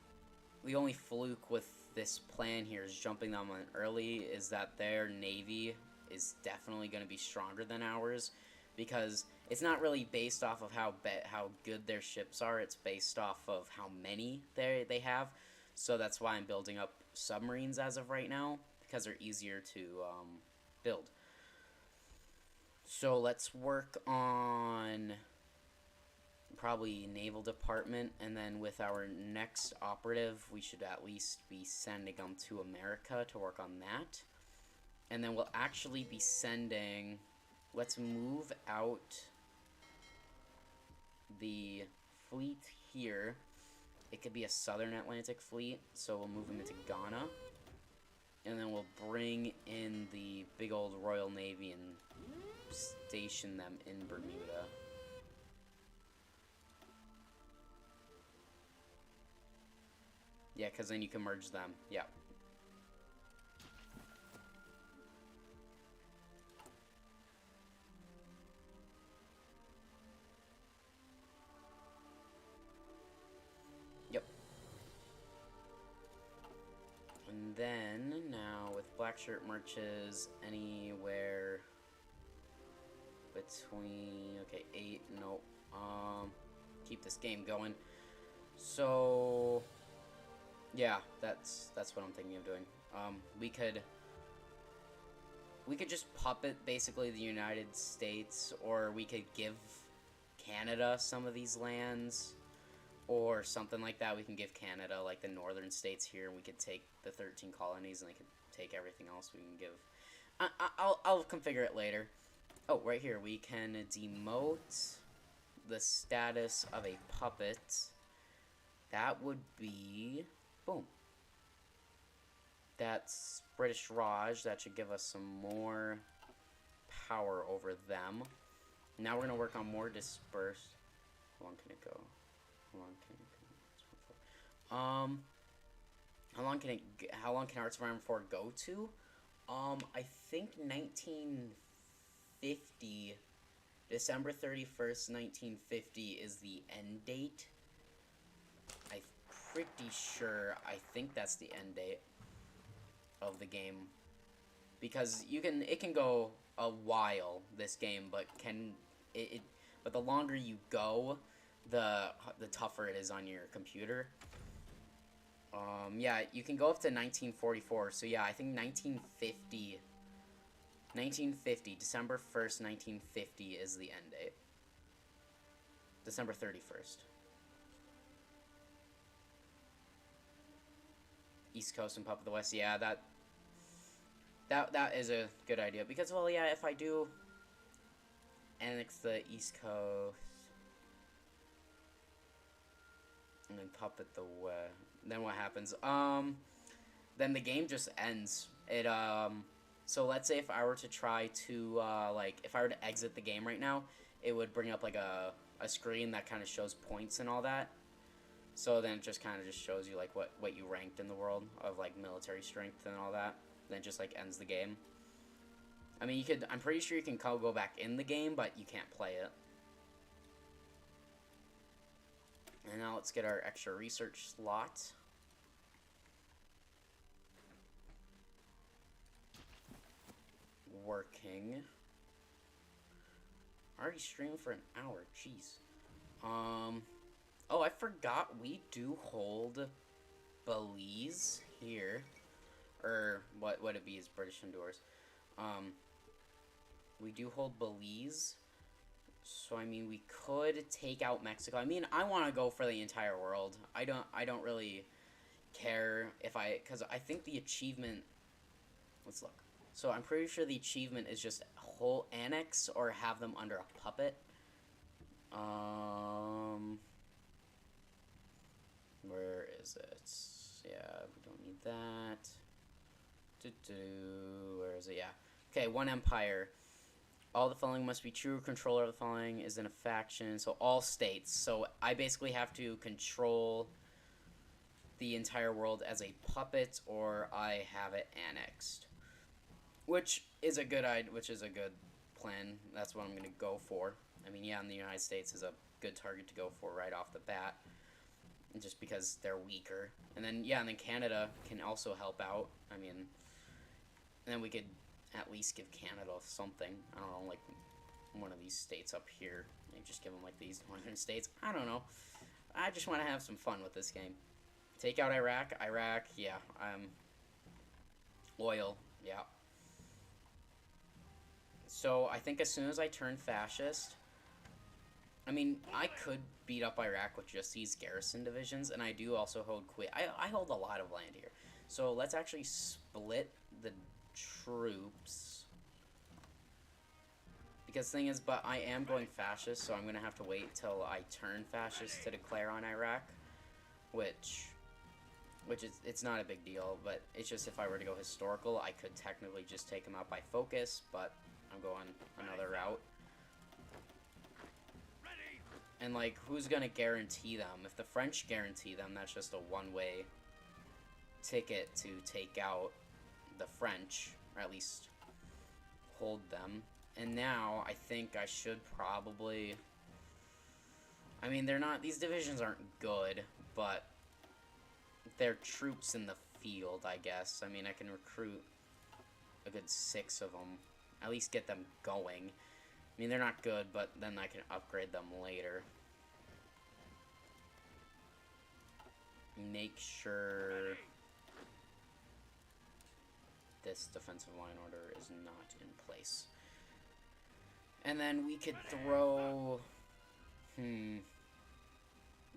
fluke with this plan here is jumping them on early is that their navy is definitely going to be stronger than ours, because it's not really based off of how good their ships are. It's based off of how many they have. So that's why I'm building up submarines as of right now, because they're easier to build. So let's work on probably naval department, and then with our next operative, we should at least be sending them to America to work on that. And then we'll actually be sending... Let's move out the fleet here. It could be a Southern Atlantic fleet, so we'll move them into Ghana. And then we'll bring in the big old Royal Navy and station them in Bermuda. Yeah, because then you can merge them. Yeah. Yep. And then, now, with black shirt marches anywhere between... Okay, 8, nope. Keep this game going. So... Yeah, that's what I'm thinking of doing. We could just puppet basically the United States, or we could give Canada some of these lands, or something like that. We can give Canada like the northern states here, and we could take the 13 colonies, and they could take everything else. We can give. I'll configure it later. Oh, right here we can demote the status of a puppet. That would be. Boom. That's British Raj. That should give us some more power over them. Now we're going to work on more dispersed. How long can it go? How long can it go? How long can Hearts of Iron 4 go to? I think 1950, December 31st, 1950 is the end date. I'm pretty sure. I think that's the end date of the game, because it can go a while, this game, but but the longer you go, the tougher it is on your computer. Yeah, you can go up to 1944. So yeah, I think 1950, December 1st, 1950 is the end date. December 31st. East Coast and Puppet the West. Yeah, that is a good idea, because, well, yeah, if I do annex the East Coast and then Puppet the West, then what happens? Then the game just ends. So let's say if I were to try to if I were to exit the game right now, it would bring up like a screen that kind of shows points and all that. So then it just kind of just shows you like what you ranked in the world of like military strength and all that. Then it just like ends the game. I mean, I'm pretty sure you can go back in the game, but you can't play it. And now let's get our extra research slot. Working. Already streamed for an hour. Jeez. Oh, I forgot we do hold Belize here, or what it be is British Honduras. We do hold Belize, so I mean we could take out Mexico. I mean, I want to go for the entire world. I don't really care because I think the achievement. Let's look. So I'm pretty sure the achievement is just whole annex or have them under a puppet. Where is it? Yeah, we don't need that. Where is it? Yeah. Okay, one empire. All the following must be true. Controller of the following is in a faction. So all states. So I basically have to control the entire world as a puppet, or I have it annexed. Which is a good plan. That's what I'm gonna go for. I mean, yeah, and the United States is a good target to go for right off the bat, just because they're weaker. And then Canada can also help out. I mean, and then we could at least give Canada something. I don't know, like one of these states up here. Maybe just give them like these northern states. I don't know. I just want to have some fun with this game. Take out Iraq. Yeah. Oil. Yeah. So I think as soon as I turn fascist, I mean, I could beat up Iraq with just these garrison divisions, and I do also hold Kuwait. I hold a lot of land here. So let's actually split the troops. Because the thing is, but I am going fascist, so I'm going to have to wait till I turn fascist to declare on Iraq. Which which is, it's not a big deal, but it's just if I were to go historical, I could technically just take them out by focus, but I'm going another route. And, like, who's gonna guarantee them? If the French guarantee them, that's just a one-way ticket to take out the French, or at least hold them. And now, I think I should probably... I mean, they're not... These divisions aren't good, but they're troops in the field, I guess. I mean, I can recruit a good 6 of them. At least get them going. I mean, they're not good, but then I can upgrade them later. Make sure this defensive line order is not in place. And then we could throw...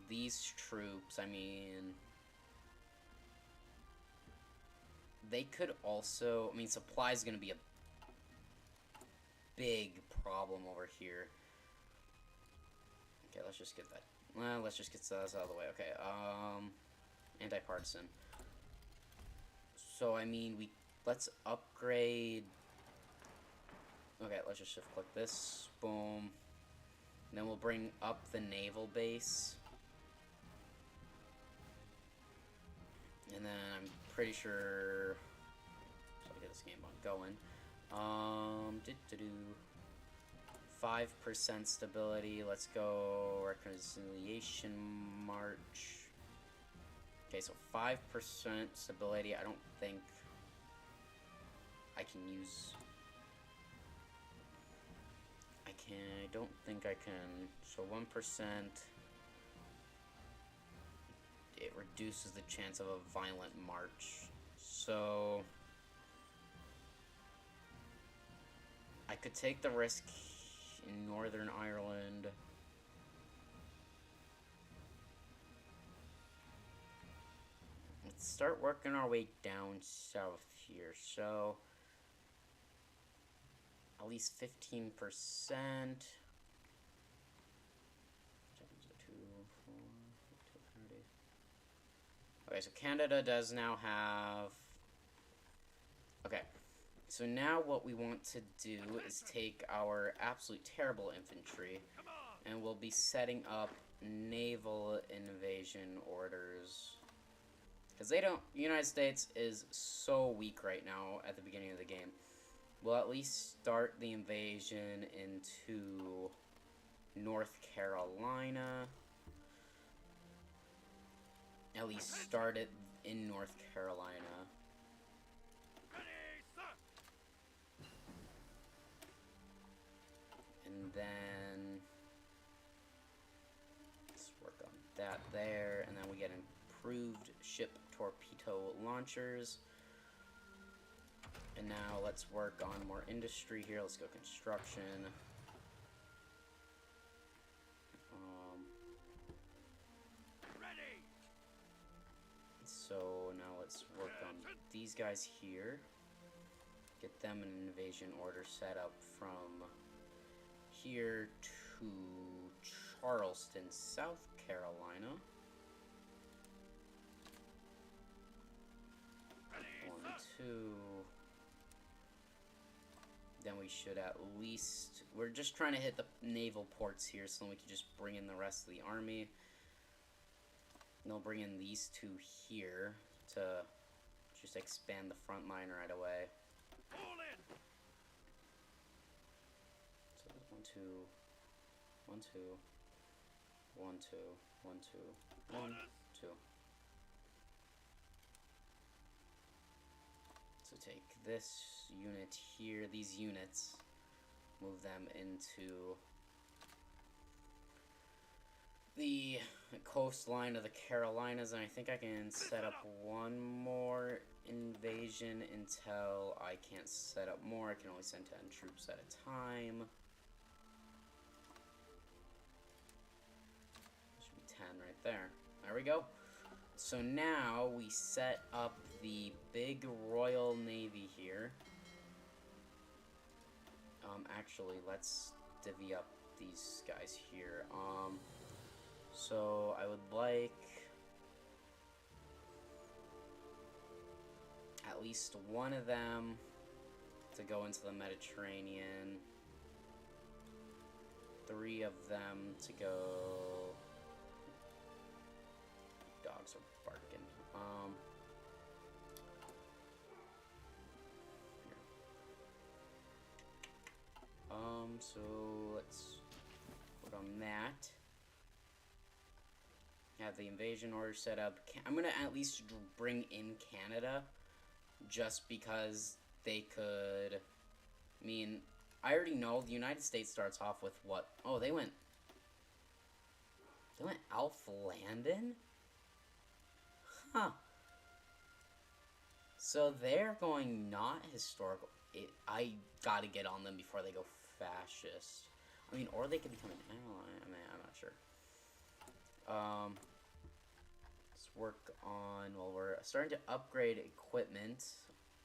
these troops, I mean... They could also... I mean, supply is going to be a big problem over here. Okay, let's just get that. Well, let's just get those out of the way. Okay, anti-partisan. So, I mean, let's upgrade... Okay, let's just shift-click this. Boom. And then we'll bring up the naval base. And then I'm pretty sure... So I'll get this game going. 5% stability. Let's go reconciliation march. Okay, so 5% stability. I don't think I can use... I don't think I can. So 1%. It reduces the chance of a violent march. So I could take the risk in Northern Ireland. Let's start working our way down south here. So at least 15%. Okay, so Canada does now have... Okay, so now what we want to do is take our absolute terrible infantry, and we'll be setting up naval invasion orders. Because they don't... The United States is so weak right now at the beginning of the game. We'll at least start the invasion into North Carolina. At least start it in North Carolina. And then let's work on that there. And then we get improved ship torpedo launchers. And now let's work on more industry here. Let's go construction. So now let's work on these guys here. Get them an invasion order set up from here to Charleston, South Carolina. 1, 2. Then we should at least... We're just trying to hit the naval ports here so we can just bring in the rest of the army. And they'll bring in these 2 here to just expand the front line right away. So 1, 2, 1, 2, 1, 2, 1, 2, 1, 2. So take this unit here, these units, move them into the coastline of the Carolinas, and I think I can set up one more invasion until I can't set up more. I can only send 10 troops at a time. Should be 10 right there. There we go. So now we set up the big Royal Navy here. Actually, let's divvy up these guys here. So I would like at least one of them to go into the Mediterranean. 3 of them to go... Dogs are barking. So let's put on that. Have the invasion order set up. I'm gonna at least bring in Canada, just because they could. I mean, I already know the United States starts off with what? Oh, they went Alpha Landon? Huh. So they're going not historical. I gotta get on them before they go fascist. I mean, or they could become an ally. I mean, I'm not sure. Let's work on, well, we're starting to upgrade equipment.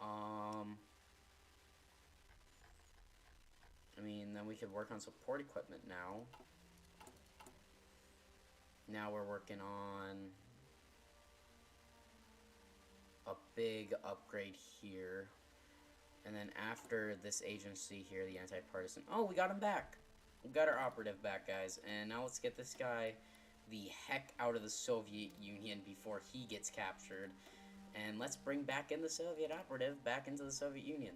I mean, then we could work on support equipment now. Now we're working on a big upgrade here. And then after this agency here, the anti-partisan... Oh, we got him back! We got our operative back, guys. And now let's get this guy the heck out of the Soviet Union before he gets captured. And let's bring back in the Soviet operative back into the Soviet Union.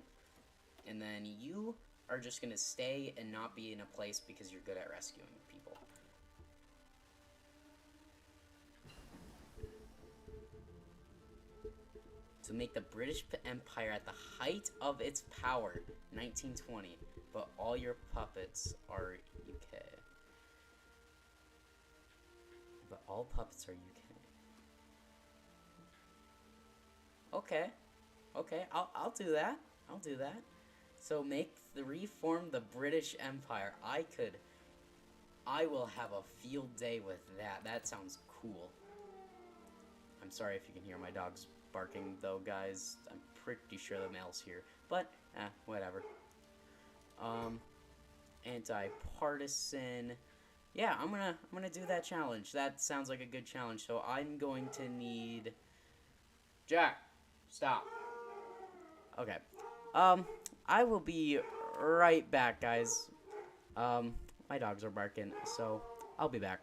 And then you are just going to stay and not be in a place because you're good at rescuing people. To make the British Empire at the height of its power, 1920. But all your puppets are UK. But all puppets are UK. Okay. Okay, I'll do that. I'll do that. So reform the British Empire. I will have a field day with that. That sounds cool. I'm sorry if you can hear my dogs barking though, guys. I'm pretty sure the mail's here. But, whatever. Anti-partisan. Yeah, I'm gonna do that challenge. That sounds like a good challenge. So I'm going to need... Jack, stop. Okay. I will be right back, guys. My dogs are barking, so I'll be back.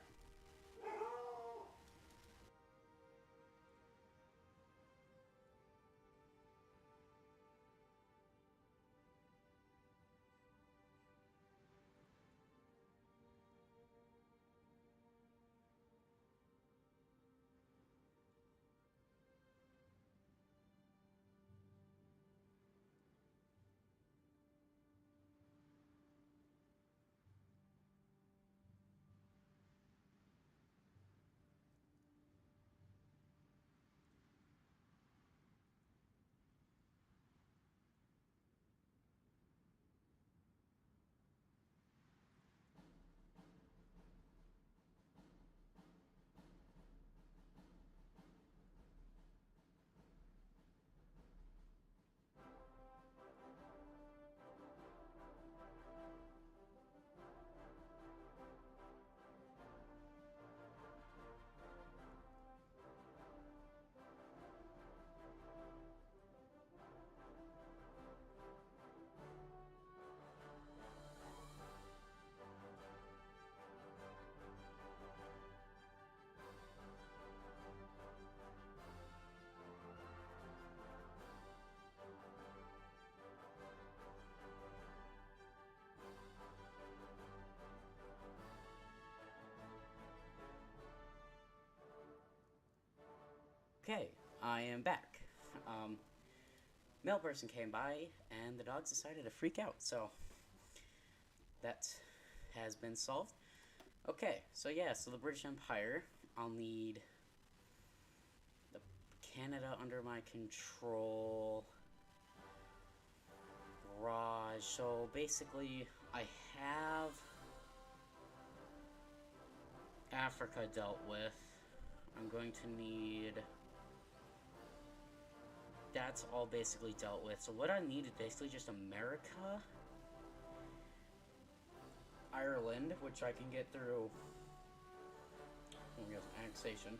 Okay, I am back. Mail person came by, and the dogs decided to freak out, so that has been solved. Okay, so yeah, so the British Empire, I'll need the Canada under my control, Raj, so basically I have Africa dealt with. I'm going to need... That's all basically dealt with. So what I need is basically just America, Ireland, which I can get through annexation.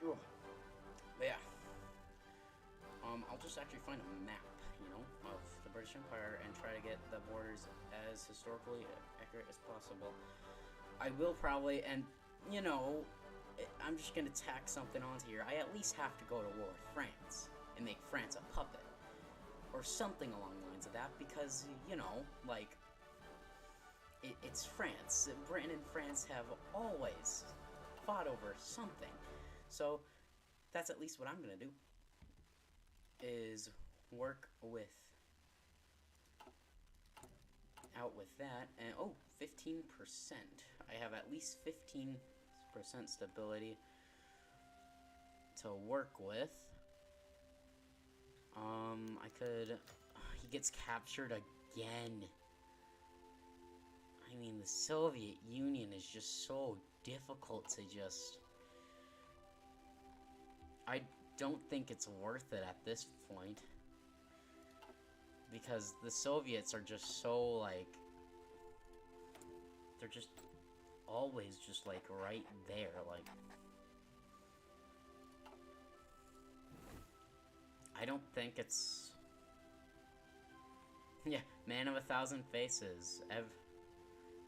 Ooh. But yeah. just actually find a map, you know, of the British Empire and try to get the borders as historically accurate as possible. I will probably, and, you know, I'm just gonna tack something onto here. I at least have to go to war with France and make France a puppet. Or something along the lines of that, because, you know, like, it's France. Britain and France have always fought over something. So, that's at least what I'm gonna do. Is work out with that, and, oh, 15%. I have at least 15% stability to work with. I could... he gets captured again. I mean, the Soviet Union is just so difficult to just... I don't think it's worth it at this point. Because the Soviets are just so, like... they're just always just, like, right there, like... I don't think it's... yeah, man of 1,000 faces.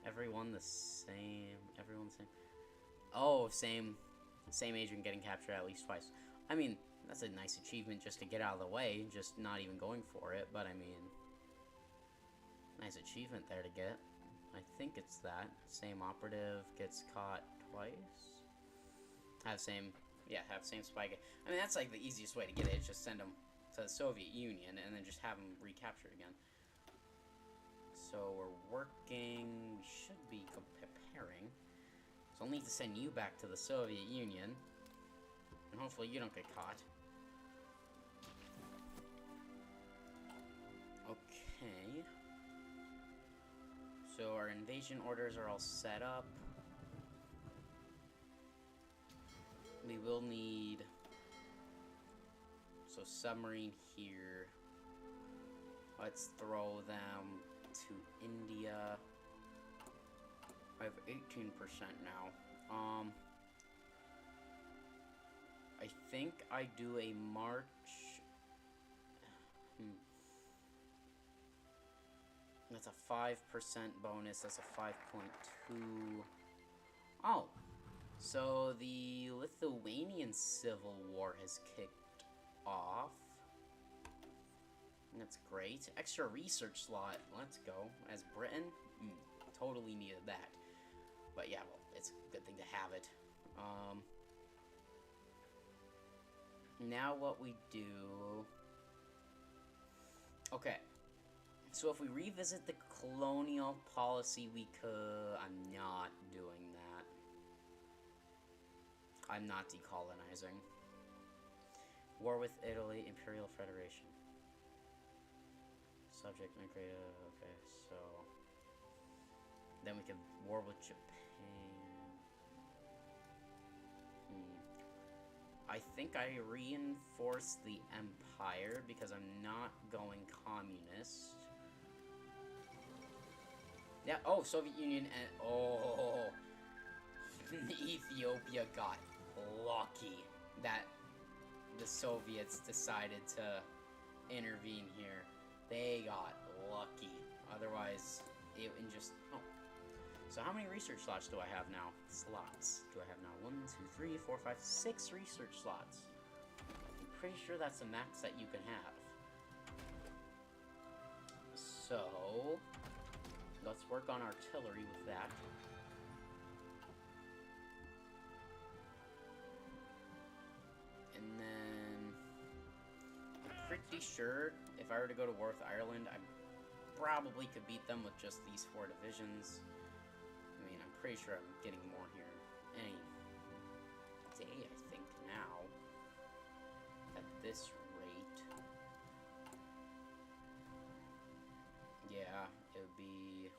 Everyone the same. Everyone the same. Oh, same agent getting captured at least twice. I mean, that's a nice achievement just to get out of the way, just not even going for it, but I mean... nice achievement there to get. I think it's that. Same operative gets caught twice. Have same spy. I mean, that's like the easiest way to get it, is just send them to the Soviet Union and then just have them recaptured again. So we're working, we should be preparing. So I'll need to send you back to the Soviet Union. And hopefully you don't get caught. Okay. So our invasion orders are all set up. We will need... so submarine here. Let's throw them to India. I have 18% now. I think I do a march. That's a 5% bonus. That's a 5.2. Oh, so the Lithuanian Civil War has kicked off. That's great. Extra research slot. Let's go. As Britain, totally needed that. But yeah, well, it's a good thing to have it. Now what we do... okay. So if we revisit the colonial policy, we could... I'm not doing that. I'm not decolonizing. War with Italy, Imperial Federation. Subject migrated, okay, so... then we can war with Japan. I think I reinforce the Empire because I'm not going communist. Yeah, oh, Soviet Union and... oh... Ethiopia got lucky that the Soviets decided to intervene here. They got lucky. Otherwise, it would just... oh. So how many research slots do I have now? Slots. Do I have now? 1, 2, 3, 4, 5, 6 research slots. I'm pretty sure that's the max that you can have. So, let's work on artillery with that. And then, I'm pretty sure if I were to go to war with Ireland, I probably could beat them with just these 4 divisions. I mean, I'm pretty sure I'm getting more here any day, I think, now. At this rate. Yeah, it would be...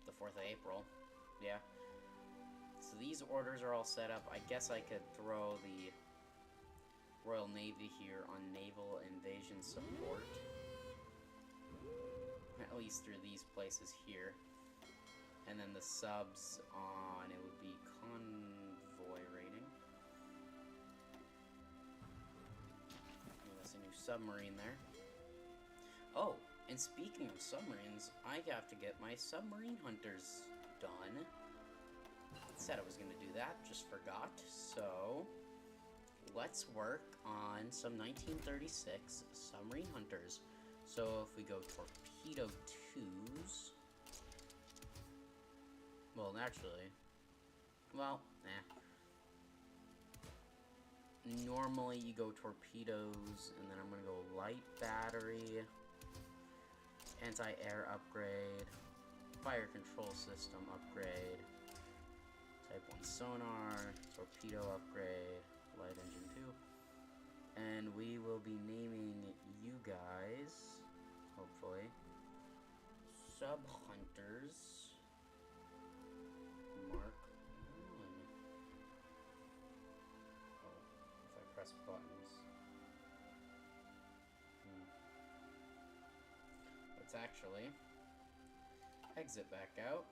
the 4th of April. Yeah. So these orders are all set up. I guess I could throw the Royal Navy here on naval invasion support. At least through these places here. And then the subs on, it would be convoy rating. submarine there. Oh, and speaking of submarines, I have to get my submarine hunters done. Said I was going to do that, just forgot. So, let's work on some 1936 submarine hunters. So, if we go torpedo 2s... Well, naturally... Well, Normally, you go torpedoes, and then I'm going to go light battery, anti-air upgrade, fire control system upgrade, Type 1 sonar, torpedo upgrade, light engine 2, and we will be naming you guys, hopefully, Sub-Hunters Mark 1. Oh, if I press buttons. Let's actually exit back out.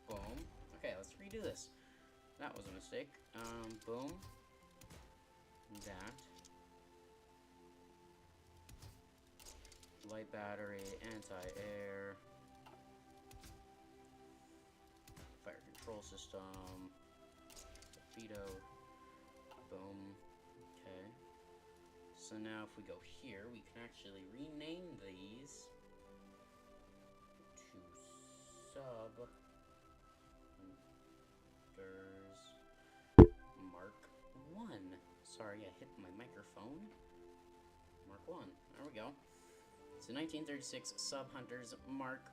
Boom. Okay, let's redo this. That was a mistake. Boom. That. Light battery, anti-air. Fire control system. Torpedo. Boom. Okay. So now if we go here, we can actually rename these to Sub-Hunters Mark 1. Sorry, I hit my microphone. Mark 1. There we go. So 1936 Sub-Hunters Mark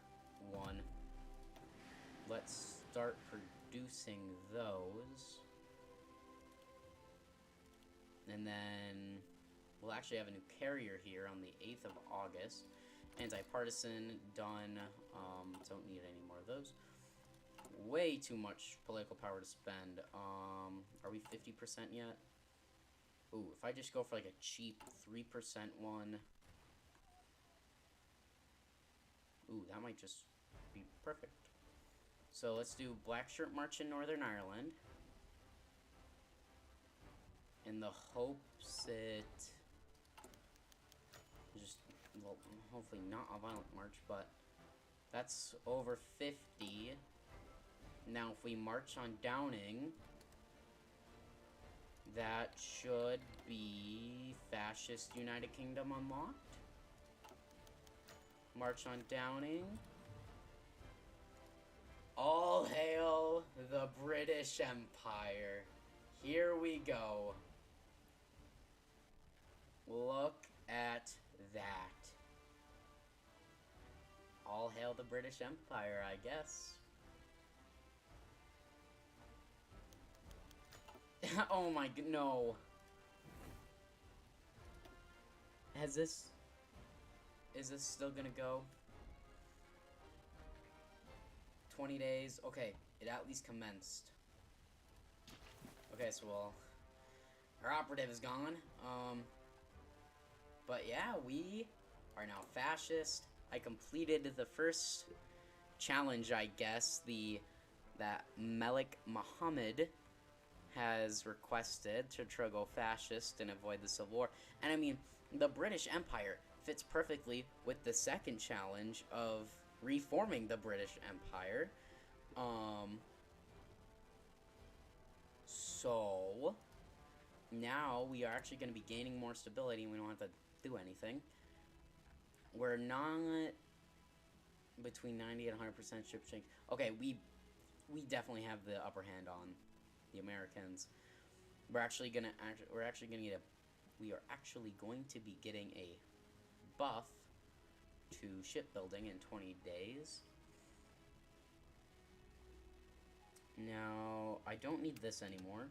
1. Let's start producing those. And then we'll actually have a new carrier here on the 8th of August. Anti-partisan, done. Don't need any more of those. Way too much political power to spend. Are we 50% yet? Ooh, if I just go for like a cheap 3% one. Ooh, that might just be perfect. So let's do Black Shirt March in Northern Ireland. In the hopes it just, well, hopefully not a violent march, but that's over 50. Now, if we march on Downing, that should be Fascist United Kingdom unlocked. March on Downing. All hail the British Empire. Here we go. Look at that. All hail the British Empire, I guess. Oh my god, no. Is this still gonna go? 20 days? Okay, it at least commenced. Okay, so well, our operative is gone. But yeah, we are now fascist. I completed the first challenge, I guess, that Malik Muhammad has requested to try to go fascist and avoid the Civil War. And I mean, the British Empire fits perfectly with the second challenge of reforming the British Empire. So now we are actually going to be gaining more stability and we don't have to do anything. We're not between 90 and 100% ship change. Okay, we definitely have the upper hand on the Americans. We are actually going to be getting a buff to shipbuilding in 20 days. Now, I don't need this anymore.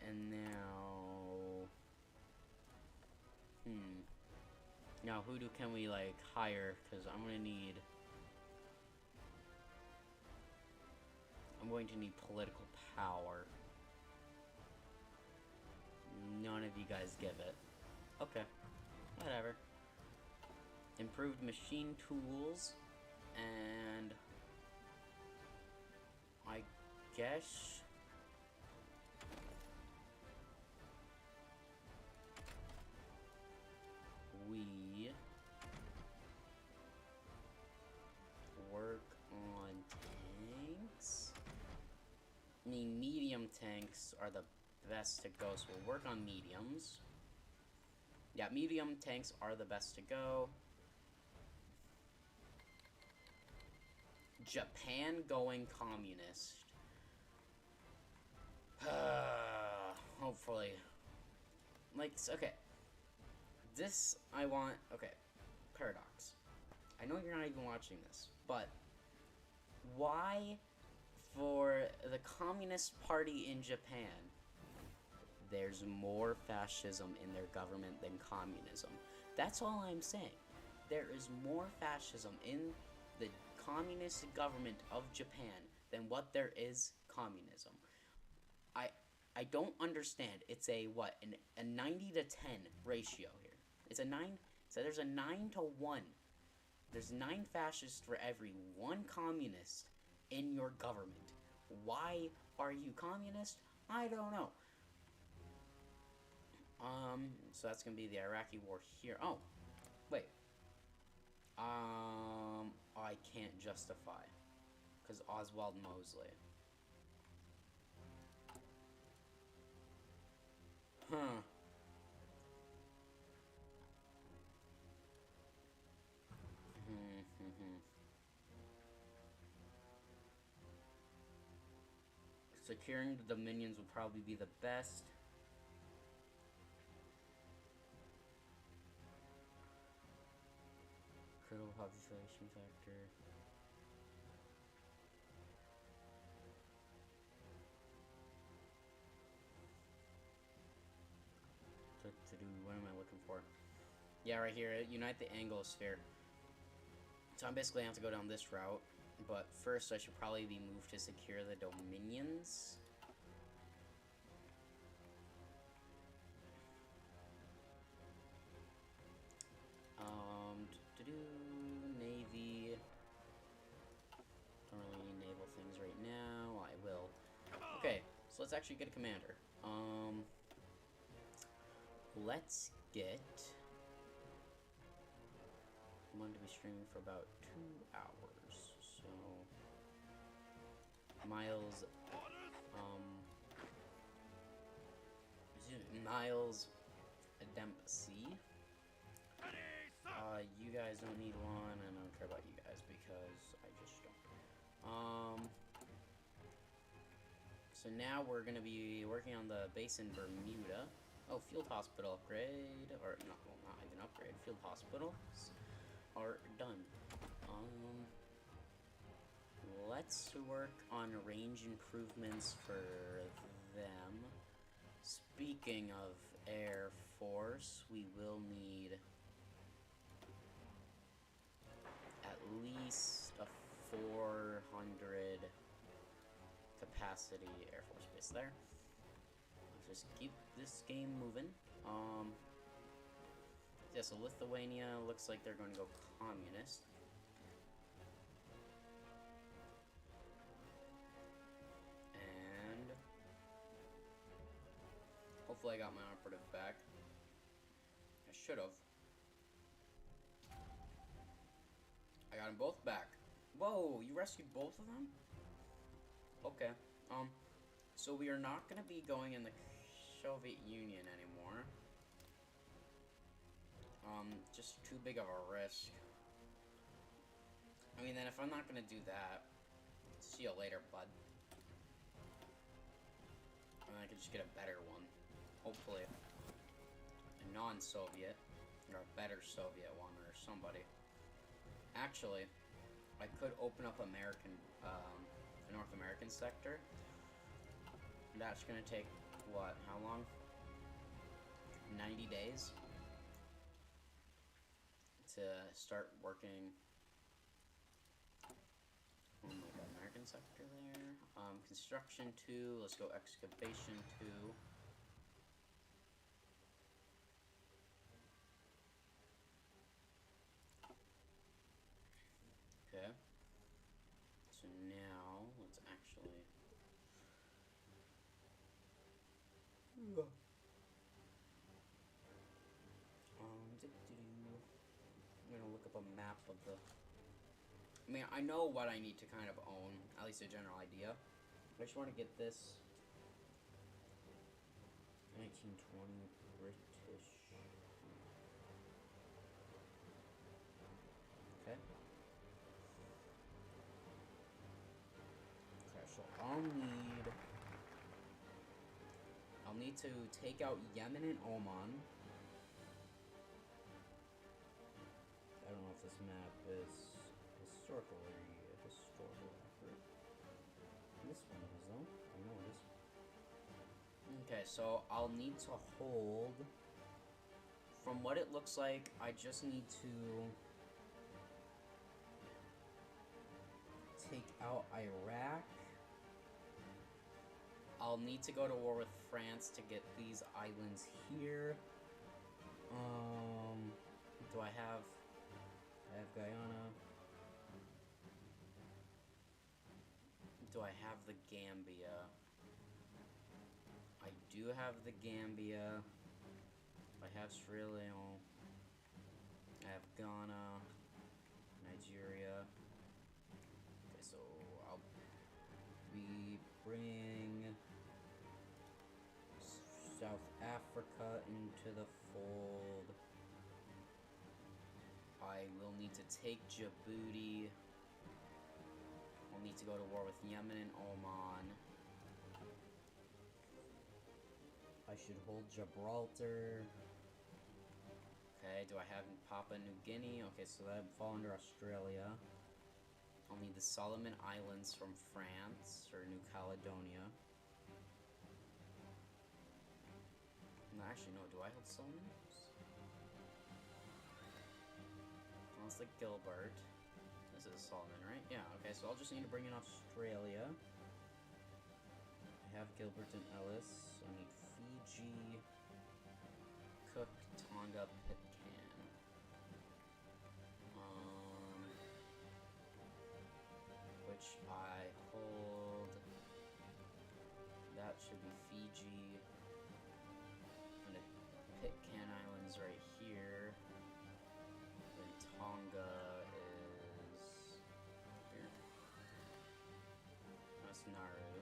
And now... Now, who can we, like, hire? Because I'm going to need political power. None of you guys give it. Okay. Whatever. Improved machine tools. And I guess mean, medium tanks are the best to go, so we'll work on mediums. Yeah, medium tanks are the best to go. Japan going communist. Hopefully. Like, okay. This, I want... Okay. Paradox. I know you're not even watching this, but... Why, for the Communist Party in Japan, there's more fascism in their government than communism? That's all I'm saying. There is more fascism in the communist government of Japan than what there is communism. I don't understand. It's a, what, a 90 to 10 ratio here. It's a 9, so there's a 9 to 1. There's 9 fascists for every 1 communist in your government. Why are you communist? I don't know. So that's gonna be the Iraqi war here. Oh, wait. I can't justify. Because Oswald Mosley. Huh. Securing the dominions would probably be the best. Critical population factor. What am I looking for? Yeah, right here. Unite the Anglosphere. So I'm basically have to go down this route. But first, I should probably be moved to secure the dominions. Navy. Don't really need naval things right now. I will. Okay, so let's actually get a commander. Let's get... I'm going to be streaming for about 2 hours. So... Miles... Miles Dempsey. You guys don't need one, and I don't care about you guys because I just don't. So now we're gonna be working on the base in Bermuda. Oh, field hospital upgrade, or not, well, not even upgrade. Field hospitals are done. Let's work on range improvements for them. Speaking of Air Force, we will need at least a 400 capacity Air Force base there. Let's just keep this game moving. Yeah, so Lithuania looks like they're going to go communist. And hopefully I got my operative back. I should have. I got them both back. Whoa, you rescued both of them? Okay. So we are not going to be going in the Soviet Union anymore. Just too big of a risk. I mean, then if I'm not going to do that, see you later, bud. And I could just get a better one. Hopefully. A non-Soviet. Or a better Soviet one, or somebody. Actually, I could open up American, the North American sector. That's gonna take, what, how long? 90 days? To start working. Oh my god, American sector there. Construction 2, let's go excavation 2. Okay. So now, let's actually... I'm gonna look up a map of the... I mean, I know what I need to kind of own, at least a general idea. I just want to get this 1920 British. Okay. Okay, so I'll need to take out Yemen and Oman. I don't know if this map is historically accurate. This one is though. I know it is. Okay, so I'll need to hold. From what it looks like, I just need to take out Iraq. I'll need to go to war with France to get these islands here. Do I have Guyana. Do I have the Gambia? I do have the Gambia. I have Sri Lanka. I have Ghana. Nigeria. Okay, so I'll be bringing South Africa into the fold. I will need to take Djibouti. I'll need to go to war with Yemen and Oman. I should hold Gibraltar. Okay, do I have Papua New Guinea? Okay, so that would fall under Australia. I'll need the Solomon Islands from France, or New Caledonia. No, actually, no, do I hold Solomon? Well, it's like Gilbert. This is Solomon, right? Yeah, okay, so I'll just need to bring in Australia. I have Gilbert and Ellis. I need Fiji, Cook, Tonga, Pitcairn. Which I hold. That should be Fiji. And the Pitcairn Islands right here. Then Tonga is here. That's Nauru.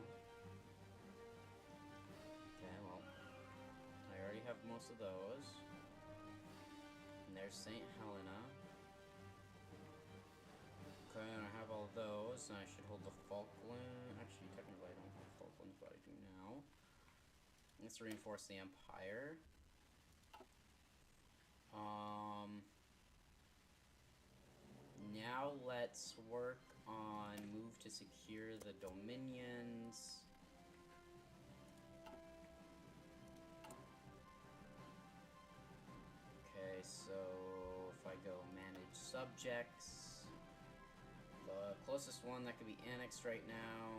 Okay, well, I already have most of those. And there's St. Helena. Okay, and I have all those, and I should hold the Falkland. Actually, technically I don't have Falklands, but I do now. Let's reinforce the Empire. Now let's work on move to secure the dominions. Okay, so if I go manage subjects, the closest one that could be annexed right now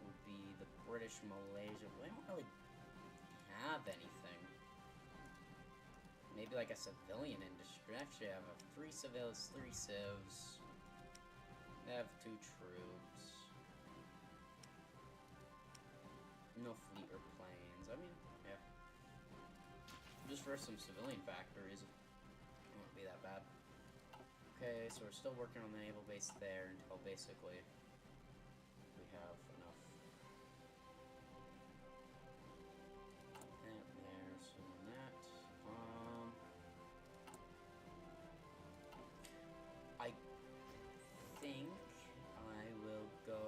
would be the British Malaysia. But I don't really have anything. Maybe like a civilian industry. Actually, I have 3 civils, 3 civs. I have 2 troops. No fleet or planes. I mean, yeah. Just for some civilian factories, it won't be that bad. Okay, so we're still working on the naval base there until basically we have enough. And there's that. I think I will go.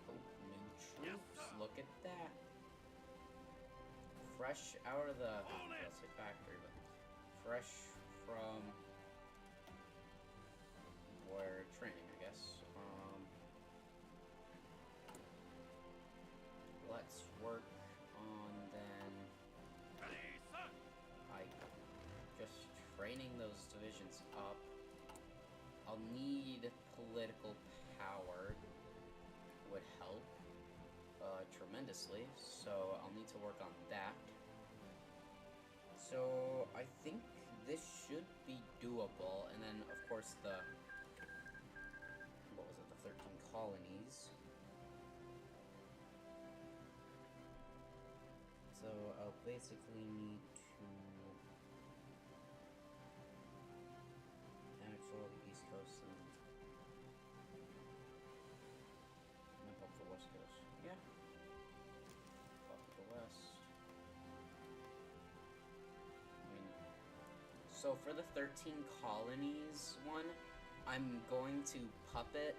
Oh, new troops! Look at that. Fresh out of the, let's say factory, but fresh from where training, I guess. Let's work on then. I just training those divisions up. I'll need political power. Would help tremendously, so I'll need to work on that. So I think this should be doable, and then of course the, what was it, the 13 colonies. So I'll basically need to annex all the East Coast and So for the 13 colonies one, I'm going to puppet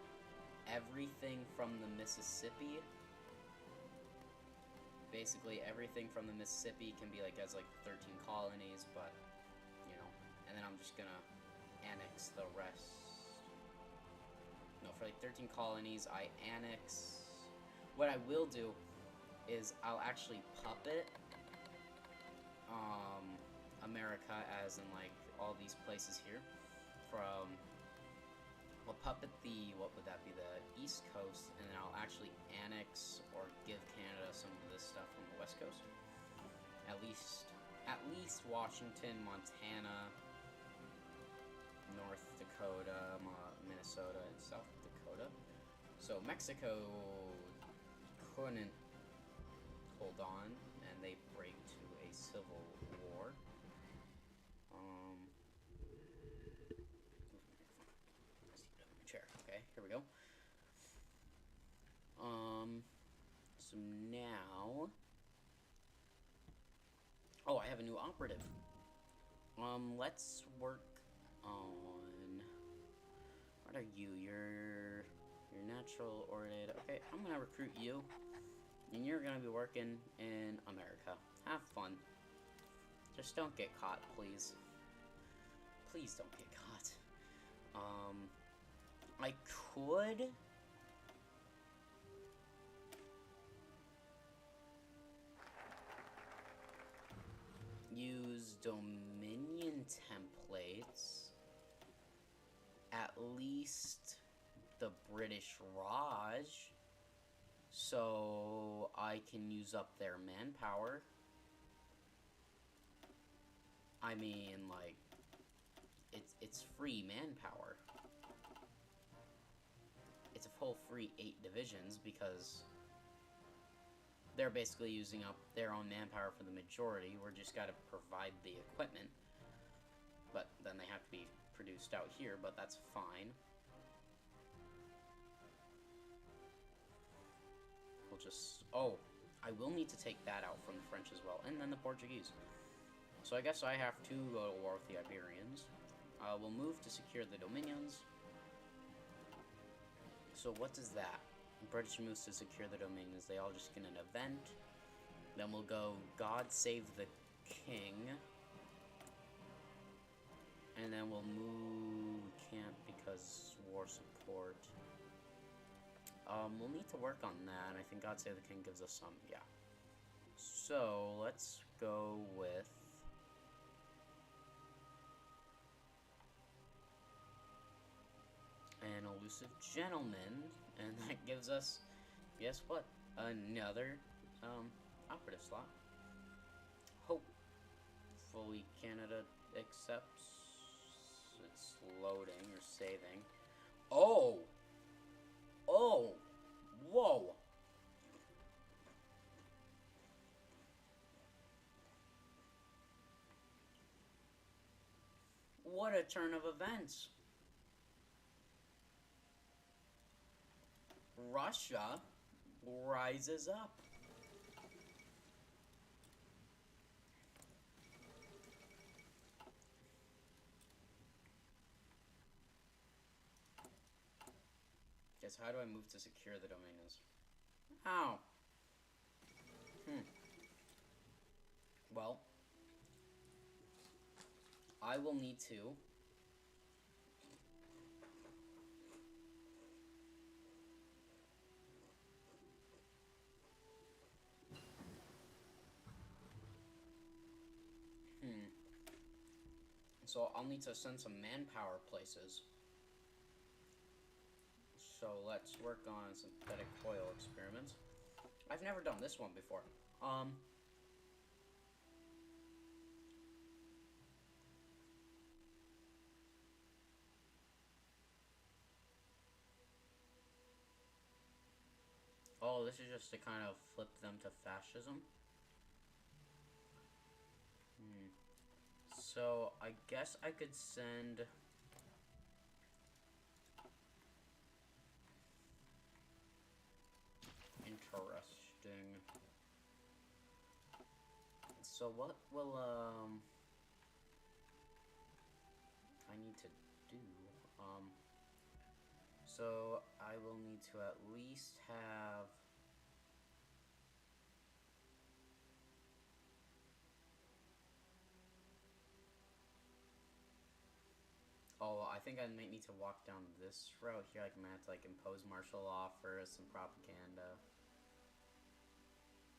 everything from the Mississippi. Basically, everything from the Mississippi can be like as like 13 colonies, but you know, and then I'm just gonna annex the rest. No, for like 13 colonies, I annex. What I will do is I'll actually puppet America, as in like all these places here. From I'll puppet the, what would that be, the East Coast, and then I'll actually annex or give Canada some of this stuff from the West Coast. At least Washington, Montana, North Dakota, Minnesota, and South Dakota. So Mexico couldn't hold on, and they break to a civil war. Chair. Okay, here we go. So now, oh, I have a new operative. Let's work on. What are you? You're natural oriented. Okay, I'm gonna recruit you, and you're gonna be working in America. Have fun. Just don't get caught, please. Please don't get caught. I could use Dominion templates, at least the British Raj, so I can use up their manpower. I mean, like, it's free manpower. It's a full free 8 divisions, because they're basically using up their own manpower for the majority. We're just gotta provide the equipment. But then they have to be produced out here, but that's fine. We'll just... oh, I will need to take that out from the French as well, and then the Portuguese. So I guess I have to go to war with the Iberians. We'll move to secure the Dominions. So what is that? British moves to secure the Dominions. They all just get an event. Then we'll go God Save the King. And then we'll move... we can't because war support. We'll need to work on that. I think God Save the King gives us some, yeah. So, let's go with... an elusive gentleman, and that gives us, guess what, another operative slot. Hopefully Canada accepts. It's loading or saving. Oh, whoa. What a turn of events. Russia rises up. Guess how do I move to secure the Dominions? How? Well, I will need to so I'll need to send some manpower places. So let's work on synthetic coil experiments. I've never done this one before. Oh, this is just to kind of flip them to fascism. So, I guess I could send... interesting. So what will, need to do. So I will need to at least have... Oh, I think I might need to walk down this route here. Like, I'm gonna have to, like, impose martial law first, some propaganda.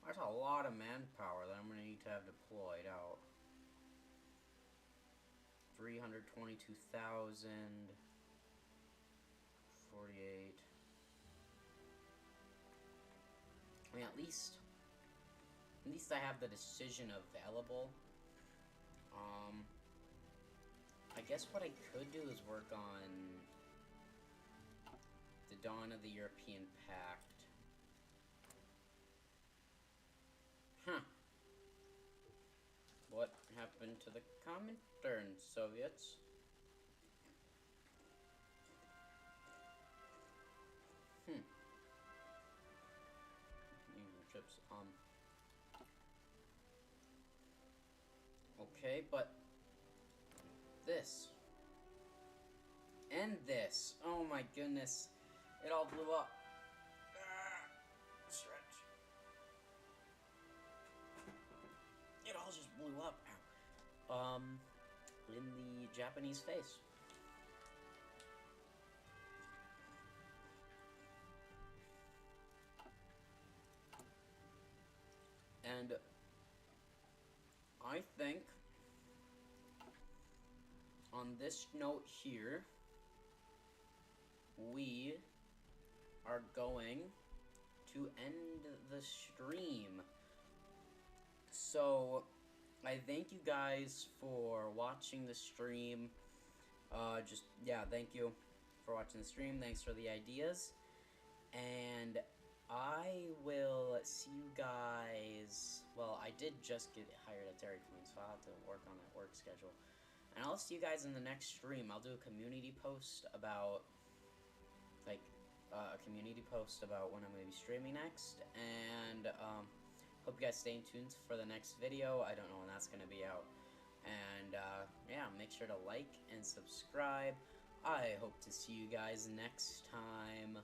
That's a lot of manpower that I'm gonna need to have deployed out. 322,000. 48. I mean, at least I have the decision available. I guess what I could do is work on the dawn of the European Pact. Huh. What happened to the Comintern, Soviets? Chips. Okay, but this and this. Oh my goodness. It all blew up. Stretch. It all just blew up. Ow. In the Japanese face. And I think on this note here, we are going to end the stream. So I thank you guys for watching the stream. Thank you for watching the stream. Thanks for the ideas. And I will see you guys. Well, I did just get hired at Dairy Queen, so I'll have to work on that work schedule. And I'll see you guys in the next stream. I'll do a community post about, like, when I'm going to be streaming next. And, hope you guys stay tuned for the next video. I don't know when that's going to be out. And, yeah, make sure to like and subscribe. I hope to see you guys next time.